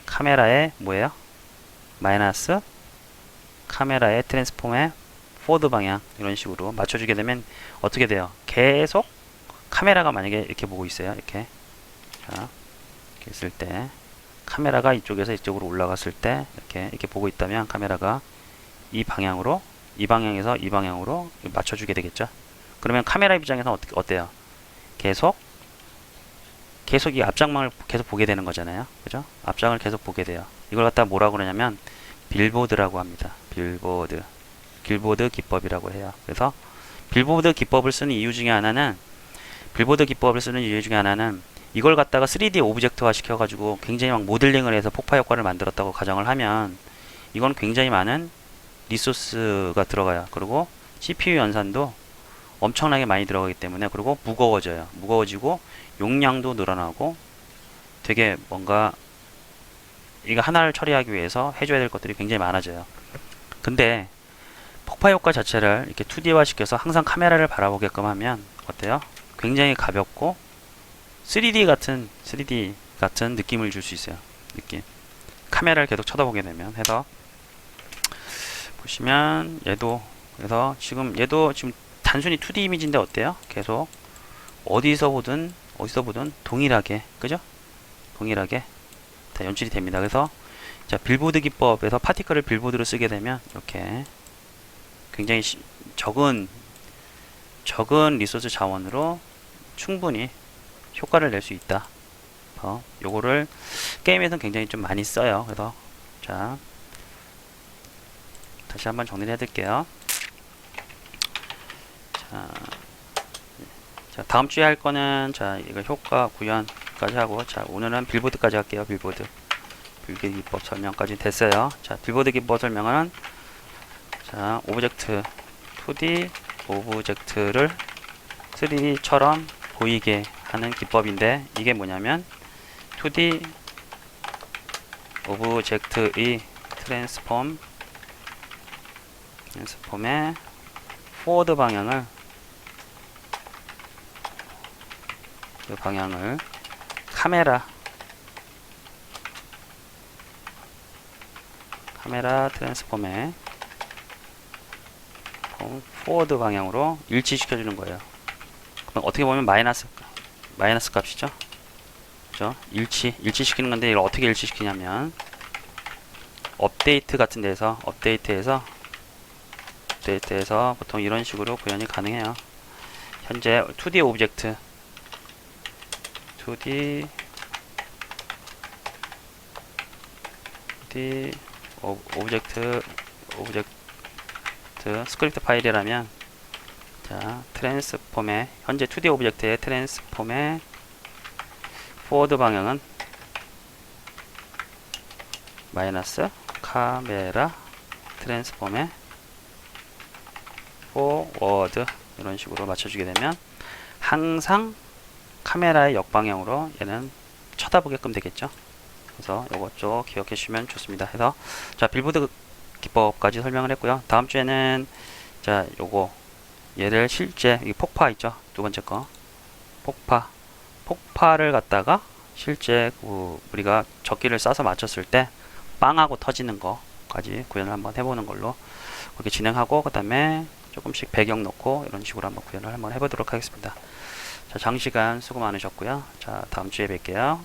카메라의 뭐예요? 마이너스 카메라의 트랜스폼의 포워드 방향, 이런 식으로 맞춰주게 되면 어떻게 돼요? 계속 카메라가 만약에 이렇게 보고 있어요. 이렇게. 자, 이렇게 있을 때 카메라가 이쪽에서 이쪽으로 올라갔을 때 이렇게 보고 있다면 카메라가 이 방향에서 이 방향으로 맞춰주게 되겠죠. 그러면 카메라 입장에서 어때요? 계속 이 앞장을 계속 보게 되는 거잖아요. 그죠? 앞장을 계속 보게 돼요. 이걸 갖다가 뭐라고 그러냐면 빌보드라고 합니다. 빌보드 기법이라고 해요. 그래서 빌보드 기법을 쓰는 이유 중에 하나는 이걸 갖다가 3D 오브젝트화 시켜가지고 굉장히 막 모델링을 해서 폭파 효과를 만들었다고 가정을 하면 이건 굉장히 많은 리소스가 들어가요. 그리고 CPU 연산도 엄청나게 많이 들어가기 때문에, 그리고 무거워지고 용량도 늘어나고 되게 뭔가 이거 하나를 처리하기 위해서 해줘야 될 것들이 굉장히 많아져요. 근데 폭파 효과 자체를 이렇게 2D화 시켜서 항상 카메라를 바라보게끔 하면 어때요? 굉장히 가볍고 3D 같은 느낌을 줄 수 있어요. 카메라를 계속 쳐다보게 되면 해서 보시면 그래서 얘도 지금 단순히 2D 이미지인데 어때요? 계속 어디서 보든 동일하게, 그죠? 동일하게 다 연출이 됩니다. 그래서 자, 빌보드 기법에서 파티클을 빌보드로 쓰게 되면 이렇게 굉장히 적은 리소스 자원으로 충분히 효과를 낼 수 있다. 요거를 게임에서는 굉장히 좀 많이 써요. 그래서 자, 다시 한번 정리를 해드릴게요. 자, 다음 주에 할 거는 자, 이거 효과 구현까지 하고, 자, 오늘은 빌보드까지 할게요. 빌보드 기법 설명까지 됐어요. 자, 빌보드 기법 설명은 자, 2D 오브젝트를 3D처럼 보이게 하는 기법인데, 이게 뭐냐면 2D 오브젝트의 트랜스폼의 포워드 방향을 카메라 트랜스폼의 포워드 방향으로 일치시켜 주는 거예요. 그럼 어떻게 보면 마이너스 값이죠. 그죠? 일치시키는 건데, 이걸 어떻게 일치시키냐면 업데이트에서 보통 이런 식으로 구현이 가능해요. 현재 2D 오브젝트 스크립트 파일이라면, 자, 트랜스폼의 현재 2D 오브젝트의 트랜스폼의 포워드 방향은 마이너스 카메라 트랜스폼의 포워드, 이런 식으로 맞춰주게 되면 항상 카메라의 역방향으로 얘는 쳐다보게끔 되겠죠. 그래서 요것 좀 기억해 주시면 좋습니다. 해서 자, 빌보드 기법까지 설명을 했고요. 다음 주에는 자, 얘를 실제 이 폭파 있죠. 두 번째 거 폭파를 갖다가 실제 우리가 적기를 쏴서 맞췄을 때 빵하고 터지는 거까지 구현을 한번 해보는 걸로 그렇게 진행하고, 그 다음에 조금씩 배경 넣고 이런 식으로 한번 구현을 한번 해보도록 하겠습니다. 자, 장시간 수고 많으셨고요. 자, 다음 주에 뵐게요.